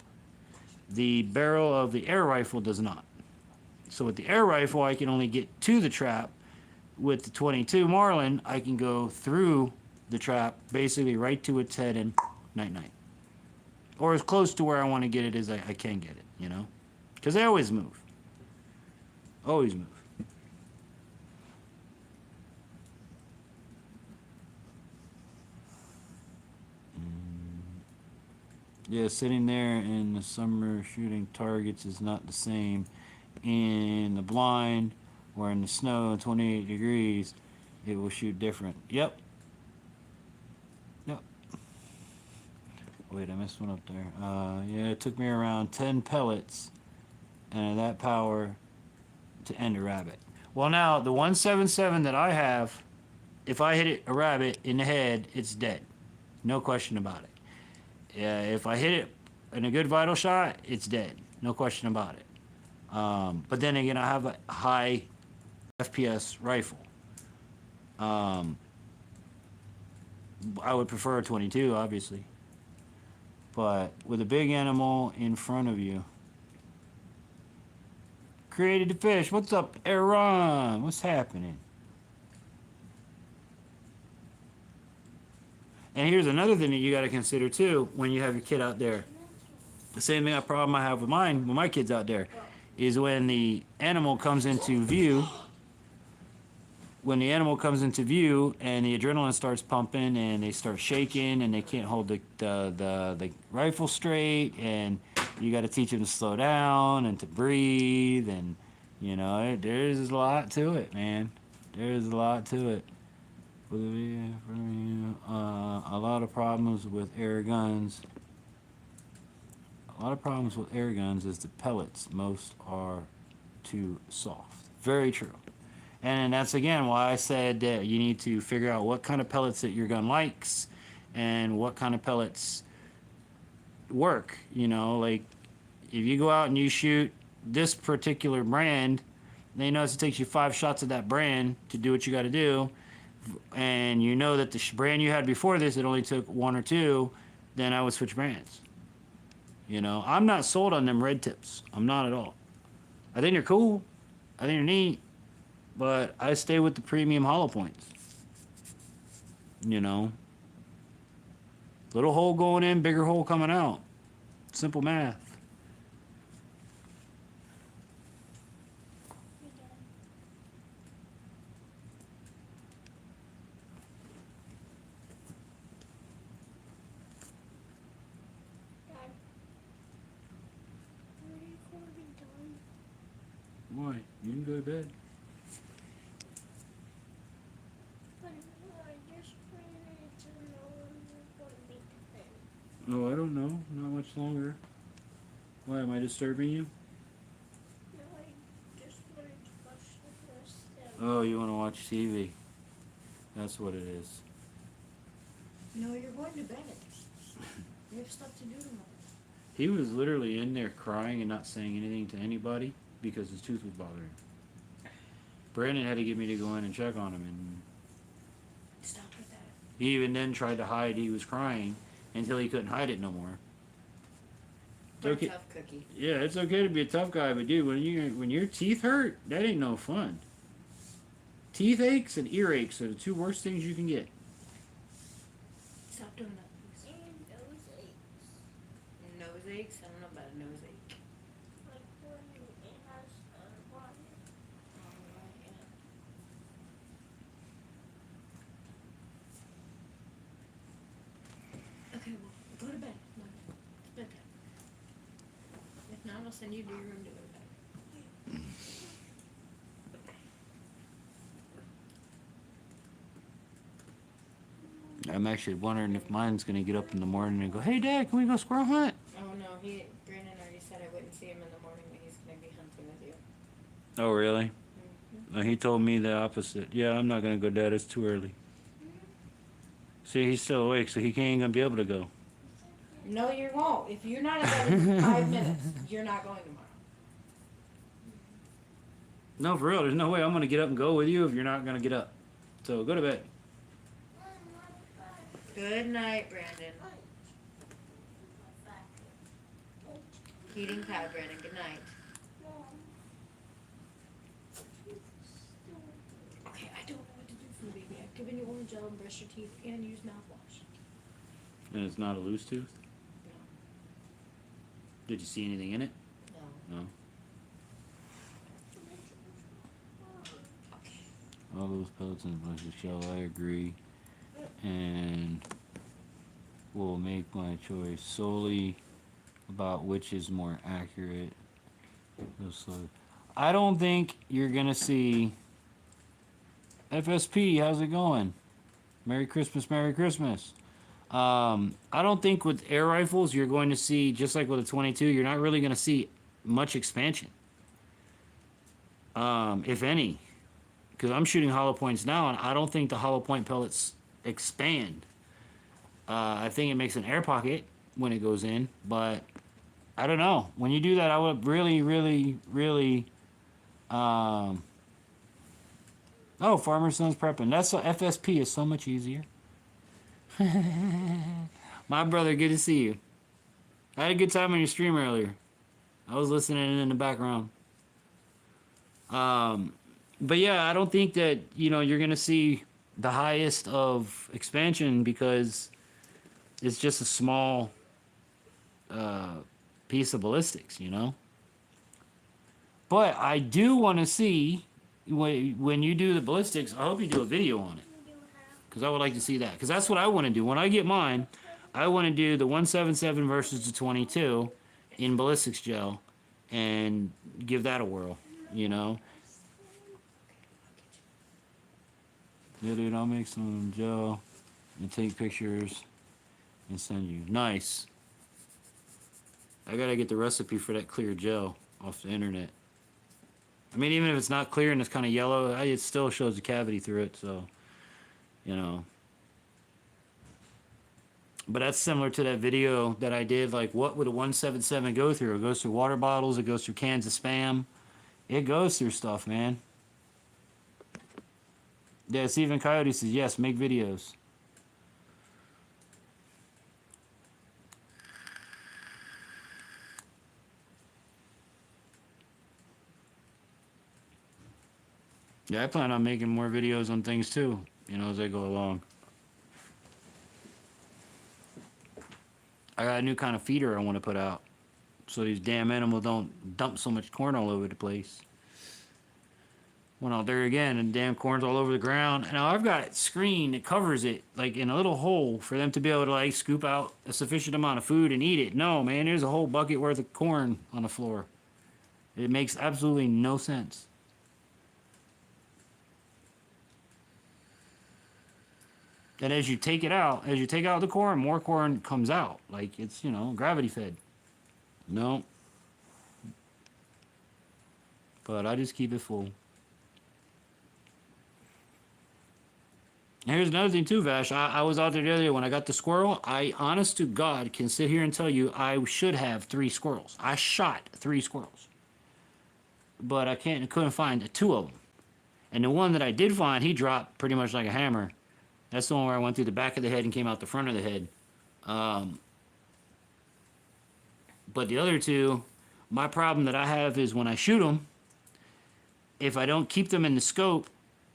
The barrel of the air rifle does not. So with the air rifle, I can only get to the trap. With the 22 Marlin, I can go through the trap, basically right to its head and night-night. Or as close to where I want to get it as I can get it, you know? Because they always move. Always move. Yeah, sitting there in the summer shooting targets is not the same in the blind or in the snow, 28 degrees, it will shoot different. Yep. Yep. Wait, I missed one up there. Yeah, it took me around 10 pellets and that power to end a rabbit. Well, now, the 177 that I have, if I hit a rabbit in the head, it's dead. No question about it. If I hit it in a good vital shot, it's dead. No question about it. But then again, I have a high FPS rifle. I would prefer a 22, obviously. But with a big animal in front of you. Created the fish. What's up, Aaron? What's happening? And here's another thing that you got to consider too when you have your kid out there. The same problem I have with mine, with my kids out there, is when the animal comes into view. When the animal comes into view and the adrenaline starts pumping and they start shaking and they can't hold the rifle straight, and you got to teach them to slow down and to breathe, and you know, there's a lot to it, man. There's a lot to it. A lot of problems with air guns. A lot of problems with air guns is the pellets. Most are too soft. Very true. And that's again why I said that you need to figure out what kind of pellets that your gun likes and what kind of pellets work. You know, like if you go out and you shoot this particular brand, then you notice it takes you 5 shots of that brand to do what you got to do. And you know that the brand you had before this, it only took 1 or 2, then I would switch brands. You know, I'm not sold on them red tips. I'm not at all. I think they're cool. I think they're neat. but I stay with the premium hollow points. You know, little hole going in, bigger hole coming out. Simple math. Why? You can go to bed. Oh, I don't know. Not much longer. Why, am I disturbing you? Oh, you want to watch TV. That's what it is. No, you're going to bed. You have stuff to do tomorrow. He was literally in there crying and not saying anything to anybody because his tooth was bothering him. Brandon had to get me to go in and check on him, and Stop with that. he even then tried to hide he was crying until he couldn't hide it no more. It's You're okay. a tough cookie. Yeah, it's okay to be a tough guy, but dude, when your teeth hurt, that ain't no fun. Teeth aches and ear aches are the two worst things you can get. Stop doing that, please. Nose aches? I don't know about a nose ache. Okay, well, go to bed. Come on. It's bedtime. If not, I'll send you to your room to go to bed. I'm actually wondering if mine's gonna get up in the morning and go, "Hey, Dad, can we go squirrel hunt?" Oh no, Brandon already said I wouldn't see him in the morning when he's gonna be hunting with you. Oh, really? Mm-hmm. He told me the opposite. Yeah, I'm not gonna go, Dad. It's too early. See, he's still awake, so he ain't gonna be able to go. No, you won't. If you're not in bed in 5 minutes, you're not going tomorrow. No, for real. There's no way I'm gonna get up and go with you if you're not gonna get up. So go to bed. Good night, Brandon. Heating pad, Brandon. Good night. Okay, I don't know what to do for you, baby. I've given you orange gel and brush your teeth and use mouthwash. And it's not a loose tooth? No. Did you see anything in it? No. No. Okay. All those pellets and brushes shell, I agree. And will make my choice solely about which is more accurate. I don't think you're gonna see FSP. How's it going? Merry Christmas, Merry Christmas. I don't think with air rifles you're going to see, just like with a 22, you're not really going to see much expansion, if any, because I'm shooting hollow points now and I don't think the hollow point pellets expand. I think it makes an air pocket when it goes in, but I don't know. When you do that, I would really oh, Farmer Son's prepping. That's FSP is so much easier. My brother, good to see you. I had a good time on your stream earlier. I was listening in the background. But yeah, I don't think that, you're going to see the highest of expansion because it's just a small piece of ballistics, But I do want to see, when you do the ballistics, I hope you do a video on it. Because I would like to see that. Because that's what I want to do. When I get mine, I want to do the 177 versus the 22 in ballistics gel and give that a whirl, Yeah, dude, I'll make some gel and take pictures and send you. Nice. I gotta get the recipe for that clear gel off the internet. I mean, even if it's not clear and it's kind of yellow, it still shows the cavity through it, so... But that's similar to that video that I did, like, what would a 177 go through? It goes through water bottles, it goes through cans of Spam. It goes through stuff, man. Yeah, Stephen Coyote says, yes, make videos. Yeah, I plan on making more videos on things too, as I go along. I got a new kind of feeder I want to put out, so these damn animals don't dump so much corn all over the place. Went out there again, and damn corn's all over the ground. And now I've got a screen that covers it, like in a little hole, for them to be able to like scoop out a sufficient amount of food and eat it. No, man, there's a whole bucket worth of corn on the floor. It makes absolutely no sense. And as you take it out, as you take out the corn, more corn comes out. Like it's, gravity fed. No. But I just keep it full. And here's another thing too, Vash. I was out there the other day when I got the squirrel. I, honest to God, can sit here and tell you I should have 3 squirrels. I shot 3 squirrels. But I couldn't find 2 of them. And the one that I did find, he dropped pretty much like a hammer. That's the one where I went through the back of the head and came out the front of the head. But the other 2, my problem that I have is when I shoot them, if I don't keep them in the scope,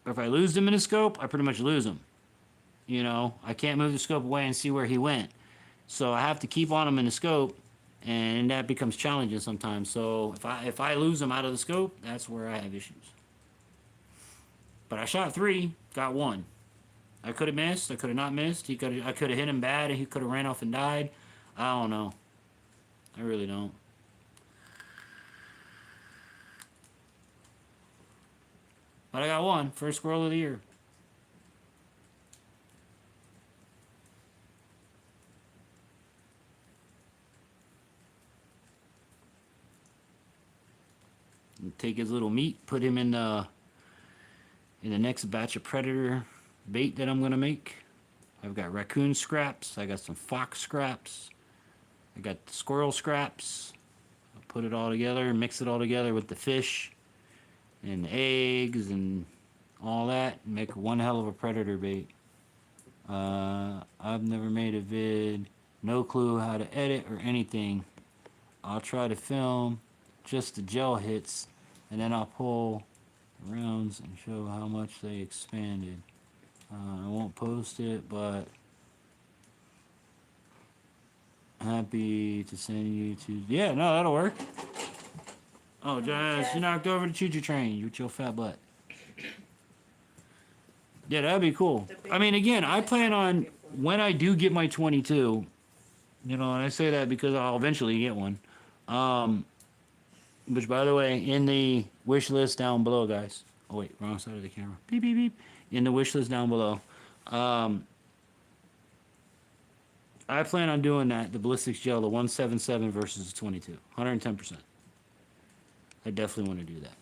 or if I lose them in the scope, I pretty much lose them. I can't move the scope away and see where he went. So I have to keep on him in the scope, and that becomes challenging sometimes. So if I lose them out of the scope, that's where I have issues. But I shot 3, got 1. I could have missed. I could have not missed. I could have hit him bad, and he could have ran off and died. I don't know. I really don't. But I got 1. First squirrel of the year. And take his little meat, put him in the next batch of predator bait that I'm gonna make. I've got raccoon scraps. I got some fox scraps. I got the squirrel scraps. I'll put it all together, mix it all together with the fish and the eggs and all that, and make one hell of a predator bait. I've never made a vid, no clue how to edit or anything. I'll try to film just the gel hits, and then I'll pull the rounds and show how much they expanded. I won't post it, but happy to send you to... Yeah, no, that'll work. Oh, Jazz, you knocked over the choo-choo train with your fat butt. Yeah, that'd be cool. I mean, again, I plan on, when I do get my 22, and I say that because I'll eventually get one. Which, by the way, in the wish list down below, guys. Oh, wait, wrong side of the camera. Beep, beep, beep. In the wish list down below. I plan on doing that, the ballistics gel, the 177 versus the 22. 110%. I definitely want to do that.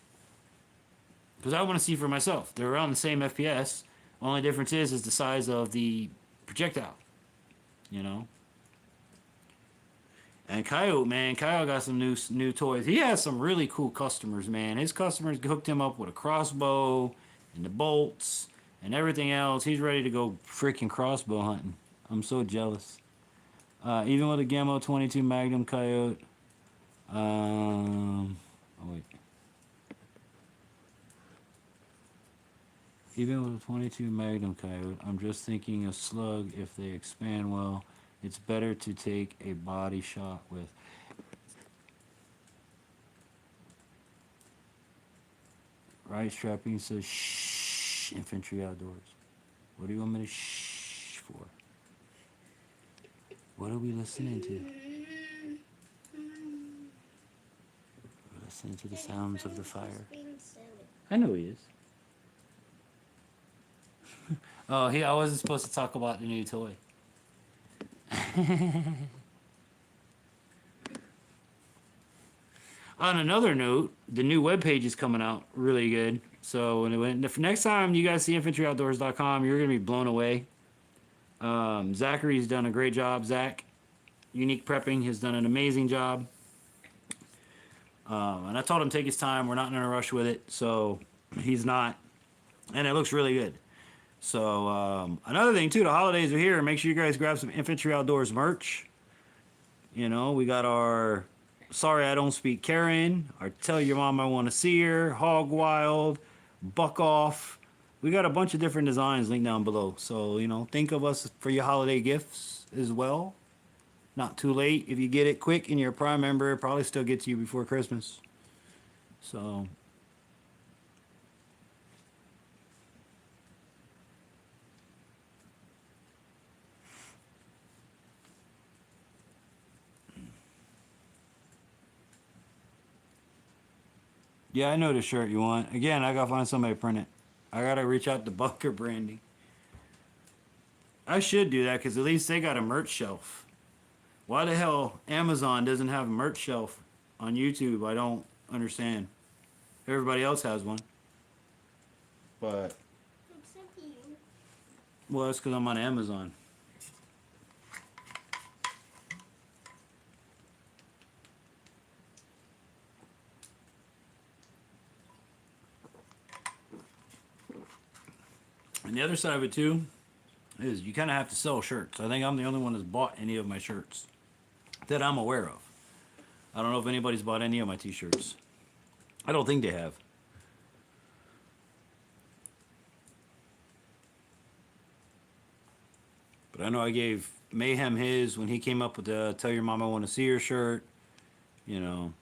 Because I want to see for myself. They're around the same FPS. Only difference is the size of the projectile. And Coyote, man, Coyote got some new toys. He has some really cool customers, man. His customers hooked him up with a crossbow and the bolts and everything else. He's ready to go freaking crossbow hunting. I'm so jealous. Even with a Gamma 22 Magnum Coyote. Oh wait. Even with a 22 Magnum Coyote, I'm just thinking a slug, if they expand well, it's better to take a body shot with. Right strapping says shh, Infantry Outdoors. What do you want me to shh for? What are we listening to? We're listening to the sounds of the fire. I know he is. Oh, I wasn't supposed to talk about the new toy. On another note, the new webpage is coming out really good. So next time you guys see infantryoutdoors.com, you're going to be blown away. Zachary's done a great job. Zach, Unique Prepping, has done an amazing job. And I told him take his time. We're not in a rush with it. So he's not. And it looks really good. So another thing too, the holidays are here. Make sure you guys grab some Infantry Outdoors merch. We got our Sorry I Don't Speak Karen, our Tell Your Mom I Want to See Her, Hog Wild, buck off. We got a bunch of different designs linked down below. So, you know, think of us for your holiday gifts as well. Not too late. If you get it quick and you're a Prime member, it probably still gets you before Christmas. So, yeah, I know the shirt you want. Again, I gotta find somebody to print it. I gotta reach out to Bunker Brandy. I should do that because at least they got a merch shelf. Why the hell Amazon doesn't have a merch shelf on YouTube? I don't understand. Everybody else has one. But, Except you. well, that's because I'm on Amazon. And the other side of it, too, is you kind of have to sell shirts. I think I'm the only one that's bought any of my shirts that I'm aware of. I don't know if anybody's bought any of my t-shirts. I don't think they have. But I know I gave Mayhem his when he came up with the Tell Your Mom I Want to See Her shirt. You know.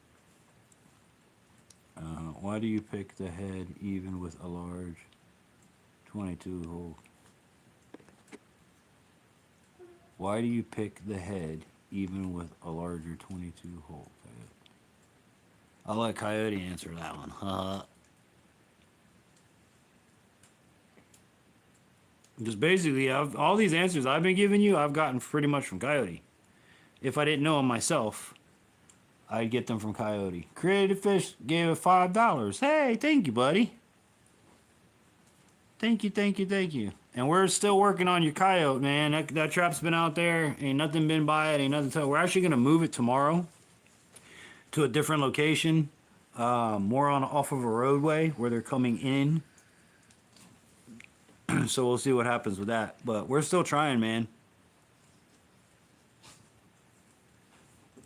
Why do you pick the head even with a large 22 hole? Why do you pick the head even with a larger 22 hole? I'll let Coyote answer that one. Just basically, all these answers I've been giving you, I've gotten pretty much from Coyote. If I didn't know them myself, I'd get them from Coyote. Creative Fish gave it $5. Hey, thank you, buddy. Thank you, thank you, thank you. And we're still working on your coyote, man. That trap's been out there. Ain't nothing been by it. Ain't nothing to. We're actually gonna move it tomorrow to a different location, more on off of a roadway where they're coming in. So we'll see what happens with that. But we're still trying, man.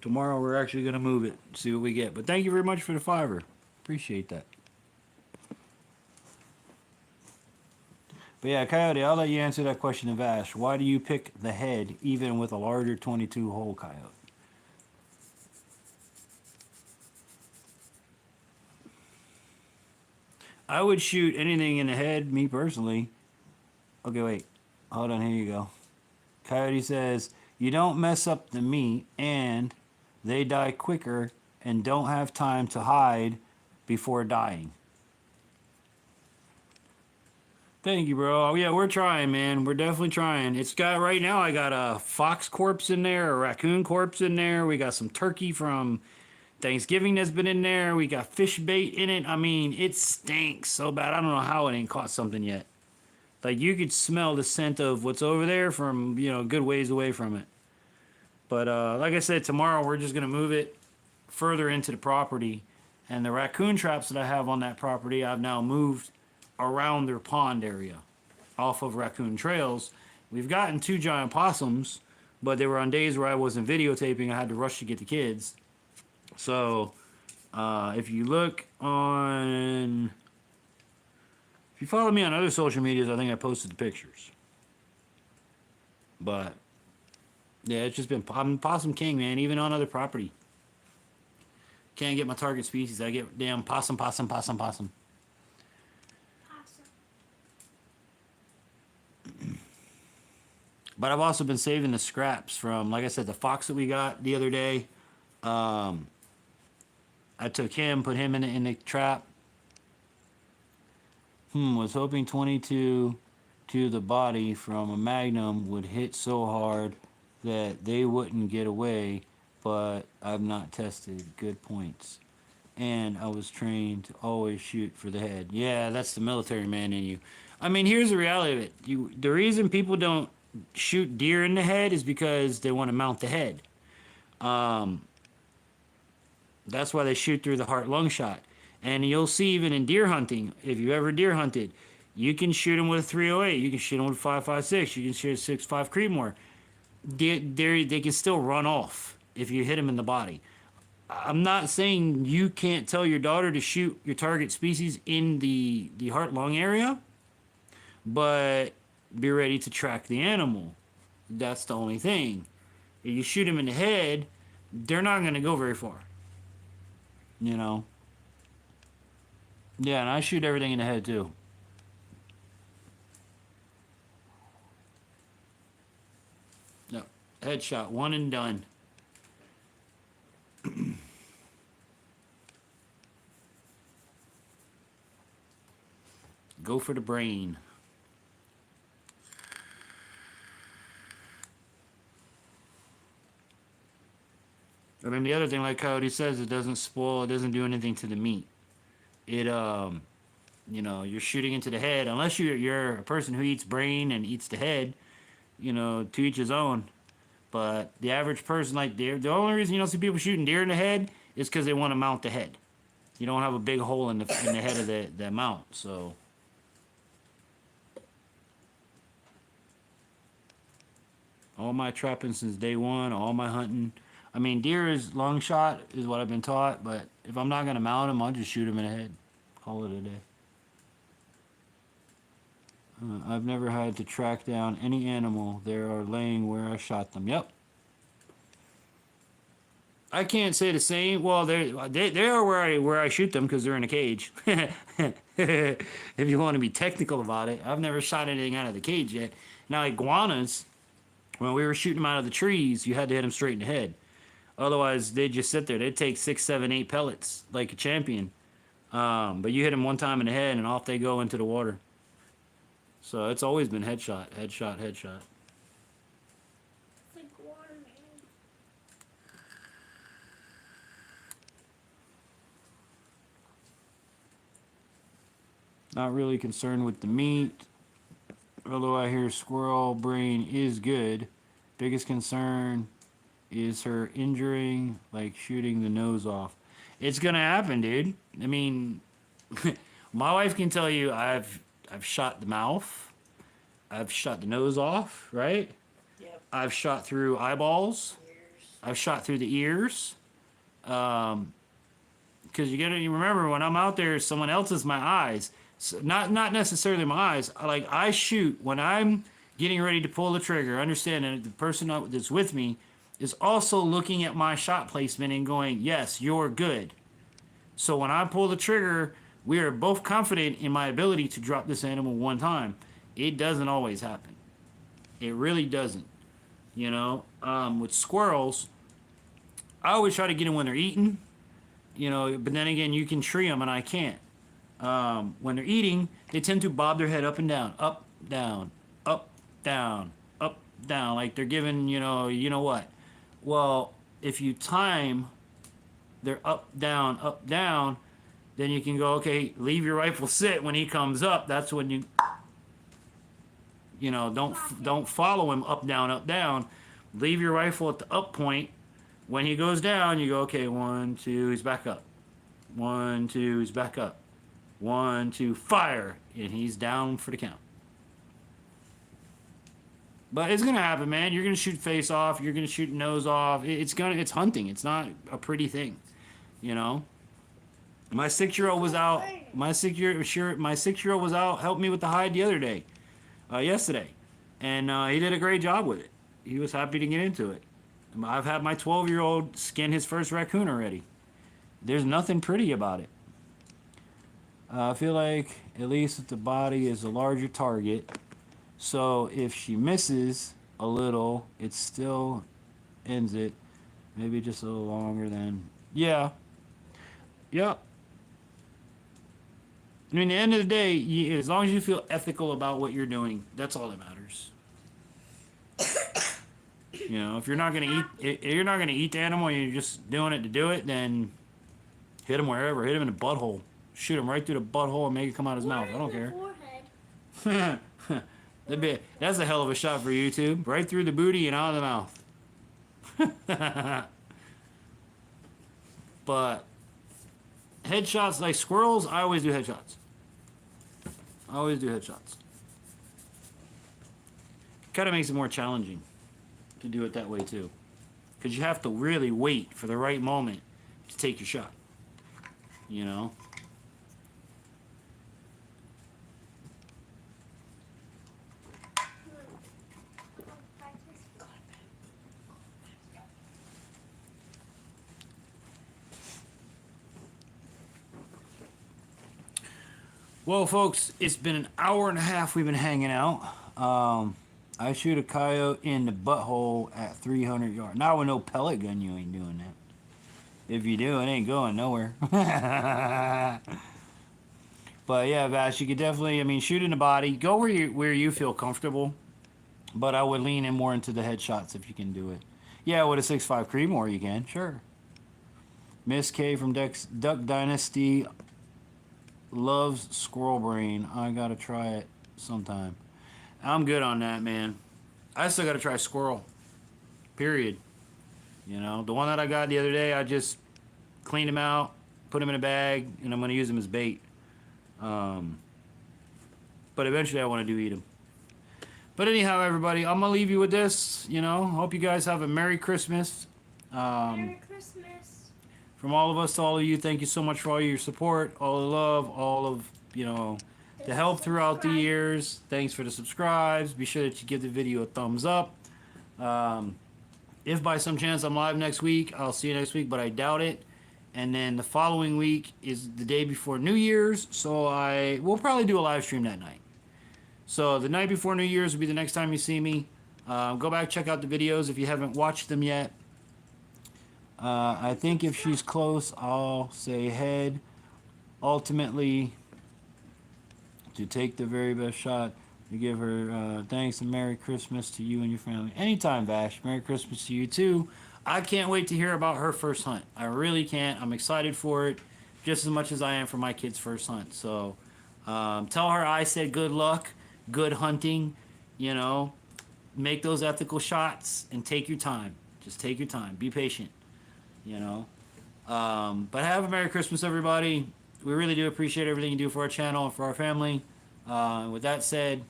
Tomorrow we're actually gonna move it, see what we get. But thank you very much for the $5. Appreciate that. But yeah, Coyote, I'll let you answer that question of Ash. Why do you pick the head even with a larger 22 hole coyote? I would shoot anything in the head, me personally. Okay, wait. Hold on, here you go. Coyote says, you don't mess up the meat and they die quicker and don't have time to hide before dying. Thank you, bro. Oh, yeah, we're trying, man. We're definitely trying. It's got, right now, I got a fox corpse in there, a raccoon corpse in there. We got some turkey from Thanksgiving that's been in there. We got fish bait in it. I mean, it stinks so bad. I don't know how it ain't caught something yet. Like, you could smell the scent of what's over there from, you know, a good ways away from it. But, like I said, tomorrow we're just going to move it further into the property. And the raccoon traps that I have on that property, I've now moved around their pond area off of raccoon trails. We've gotten 2 giant possums, but they were on days where I wasn't videotaping. I had to rush to get the kids. So if you look on, if you follow me on other social medias, I think I posted the pictures. But yeah, it's just been possum king, man. Even on other property, can't get my target species. I get damn possum. But I've also been saving the scraps from, like I said, the fox that we got the other day. I took him, put him in the trap. Was hoping 22 to the body from a Magnum would hit so hard that they wouldn't get away, but I've not tested. Good points. And I was trained to always shoot for the head. Yeah, that's the military man in you. I mean, here's the reality of it. The reason people don't shoot deer in the head is because they want to mount the head. That's why they shoot through the heart-lung shot. And you'll see even in deer hunting, if you've ever deer hunted, you can shoot them with a 308, you can shoot them with a 5.56, you can shoot a 6.5 Creedmoor. They can still run off if you hit them in the body. I'm not saying you can't tell your daughter to shoot your target species in the heart lung area, but be ready to track the animal. That's the only thing. If you shoot them in the head, they're not going to go very far. You know? Yeah, and I shoot everything in the head too. No, headshot, one and done. Go for the brain. And then the other thing, like Coyote says, it doesn't spoil, it doesn't do anything to the meat. It, you know, you're shooting into the head, unless you're a person who eats brain and eats the head, you know, to each his own. But the average person, like deer, the only reason you don't see people shooting deer in the head is because they want to mount the head. You don't have a big hole in the head of the mount, so. All my trapping since day one, all my hunting. I mean, deer is long shot, is what I've been taught, but if I'm not going to mount them, I'll just shoot them in the head. Call it a day. I've never had to track down any animal. They are laying where I shot them. Yep. I can't say the same. Well, they are where I shoot them because they're in a cage. If you want to be technical about it. I've never shot anything out of the cage yet. Now, iguanas, when we were shooting them out of the trees, you had to hit them straight in the head. Otherwise, they'd just sit there. They'd take 6, 7, 8 pellets like a champion. But you hit them one time in the head, and off they go into the water. So it's always been headshot, headshot, headshot. It's like water, man. Not really concerned with the meat. Although I hear squirrel brain is good. Biggest concern is her injuring, like shooting the nose off. It's gonna happen, dude. I mean, my wife can tell you I've shot the mouth. I've shot the nose off, right? Yep. I've shot through eyeballs. I've shot through the ears. Because you remember when I'm out there, someone else is my eyes. So not necessarily my eyes. Like I shoot when I'm getting ready to pull the trigger. Understand that the person that's with me is also looking at my shot placement and going, "Yes, you're good." So when I pull the trigger, we are both confident in my ability to drop this animal one time. It doesn't always happen. It really doesn't. You know, with squirrels, I always try to get them when they're eating. You know, but then again, you can tree them and I can't. When they're eating, they tend to bob their head up and down, up, down, up, down, up, down, like they're giving, you know what. Well, if you time their up, down, then you can go, okay, leave your rifle sit when he comes up. That's when you know, don't follow him up, down. Leave your rifle at the up point. When he goes down, you go, okay, 1, 2, he's back up. 1, 2, he's back up. 1, 2, fire, and he's down for the count. But it's gonna happen, man. You're gonna shoot face off. You're gonna shoot nose off. It's hunting. It's not a pretty thing, you know. My 6-year-old was out. My 6-year-old was out. Helped me with the hide the other day, yesterday, and he did a great job with it. He was happy to get into it. I've had my 12-year-old skin his first raccoon already. There's nothing pretty about it. I feel like at least if the body is a larger target, so if she misses a little, it still ends it. Maybe just a little longer than. Yeah. Yep. I mean, at the end of the day, as long as you feel ethical about what you're doing, that's all that matters. You know, if you're not gonna eat the animal, and you're just doing it to do it, then hit him wherever. Hit him in the butthole. Shoot him right through the butthole and make it come out his mouth. I don't care. That's a hell of a shot for YouTube. Right through the booty and out of the mouth. But headshots like squirrels, I always do headshots. Kind of makes it more challenging to do it that way too, because you have to really wait for the right moment to take your shot. You know? Well, folks, it's been an hour and a half we've been hanging out. I shoot a coyote in the butthole at 300 yards. Now with no pellet gun, you ain't doing that. If you do, it ain't going nowhere. But yeah, Vash, you could definitely, I mean, shoot in the body. Go where you feel comfortable. But I would lean in more into the headshots if you can do it. Yeah, with a 6.5 Creedmoor you can, sure. Miss K from Duck Dynasty loves squirrel brain. I gotta try it sometime. I'm good on that, man. I still gotta try squirrel. Period. You know, the one that I got the other day, I just cleaned him out, put him in a bag, and I'm gonna use him as bait. But eventually I want to eat him. But anyhow, everybody, I'm gonna leave you with this. You know, hope you guys have a Merry Christmas. Merry Christmas. From all of us to all of you, thank you so much for all your support, all the love, all of, you know, the help throughout the years. Thanks for the subscribes. Be sure that you give the video a thumbs up. If by some chance I'm live next week, I'll see you next week, but I doubt it. And then the following week is the day before New Year's, so we'll probably do a live stream that night. So the night before New Year's will be the next time you see me. Go back, check out the videos if you haven't watched them yet. I think if she's close, I'll say head. Ultimately, to take the very best shot, to give her thanks and Merry Christmas to you and your family. Anytime, Vash. Merry Christmas to you, too. I can't wait to hear about her first hunt. I really can't. I'm excited for it just as much as I am for my kid's first hunt. So tell her I said good luck, good hunting, you know. Make those ethical shots and take your time. Just take your time. Be patient. You know, but have a Merry Christmas, everybody. We really do appreciate everything you do for our channel and for our family. With that said,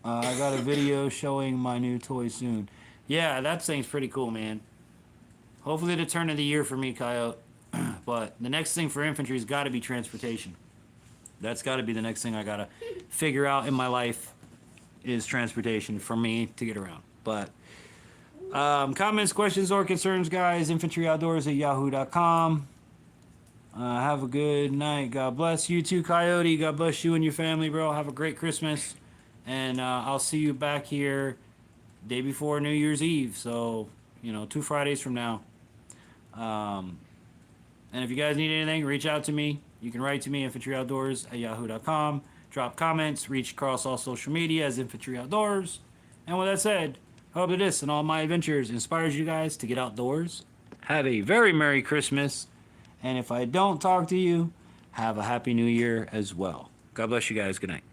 I got a video showing my new toy soon. Yeah, that thing's pretty cool, man. Hopefully the turn of the year for me, Coyote. But the next thing for infantry's got to be transportation. That's got to be the next thing I got to figure out in my life is transportation for me to get around. But comments, questions, or concerns, guys, infantryoutdoors@yahoo.com. Have a good night. God bless you too, Coyote. God bless you and your family, bro. Have a great Christmas. And I'll see you back here day before New Year's Eve. So, you know, 2 Fridays from now. And if you guys need anything, reach out to me. You can write to me, infantryoutdoors@yahoo.com. Drop comments. Reach across all social media as Infantry Outdoors. And with that said, hope that this and all my adventures inspires you guys to get outdoors. Have a very Merry Christmas. And if I don't talk to you, have a Happy New Year as well. God bless you guys. Good night.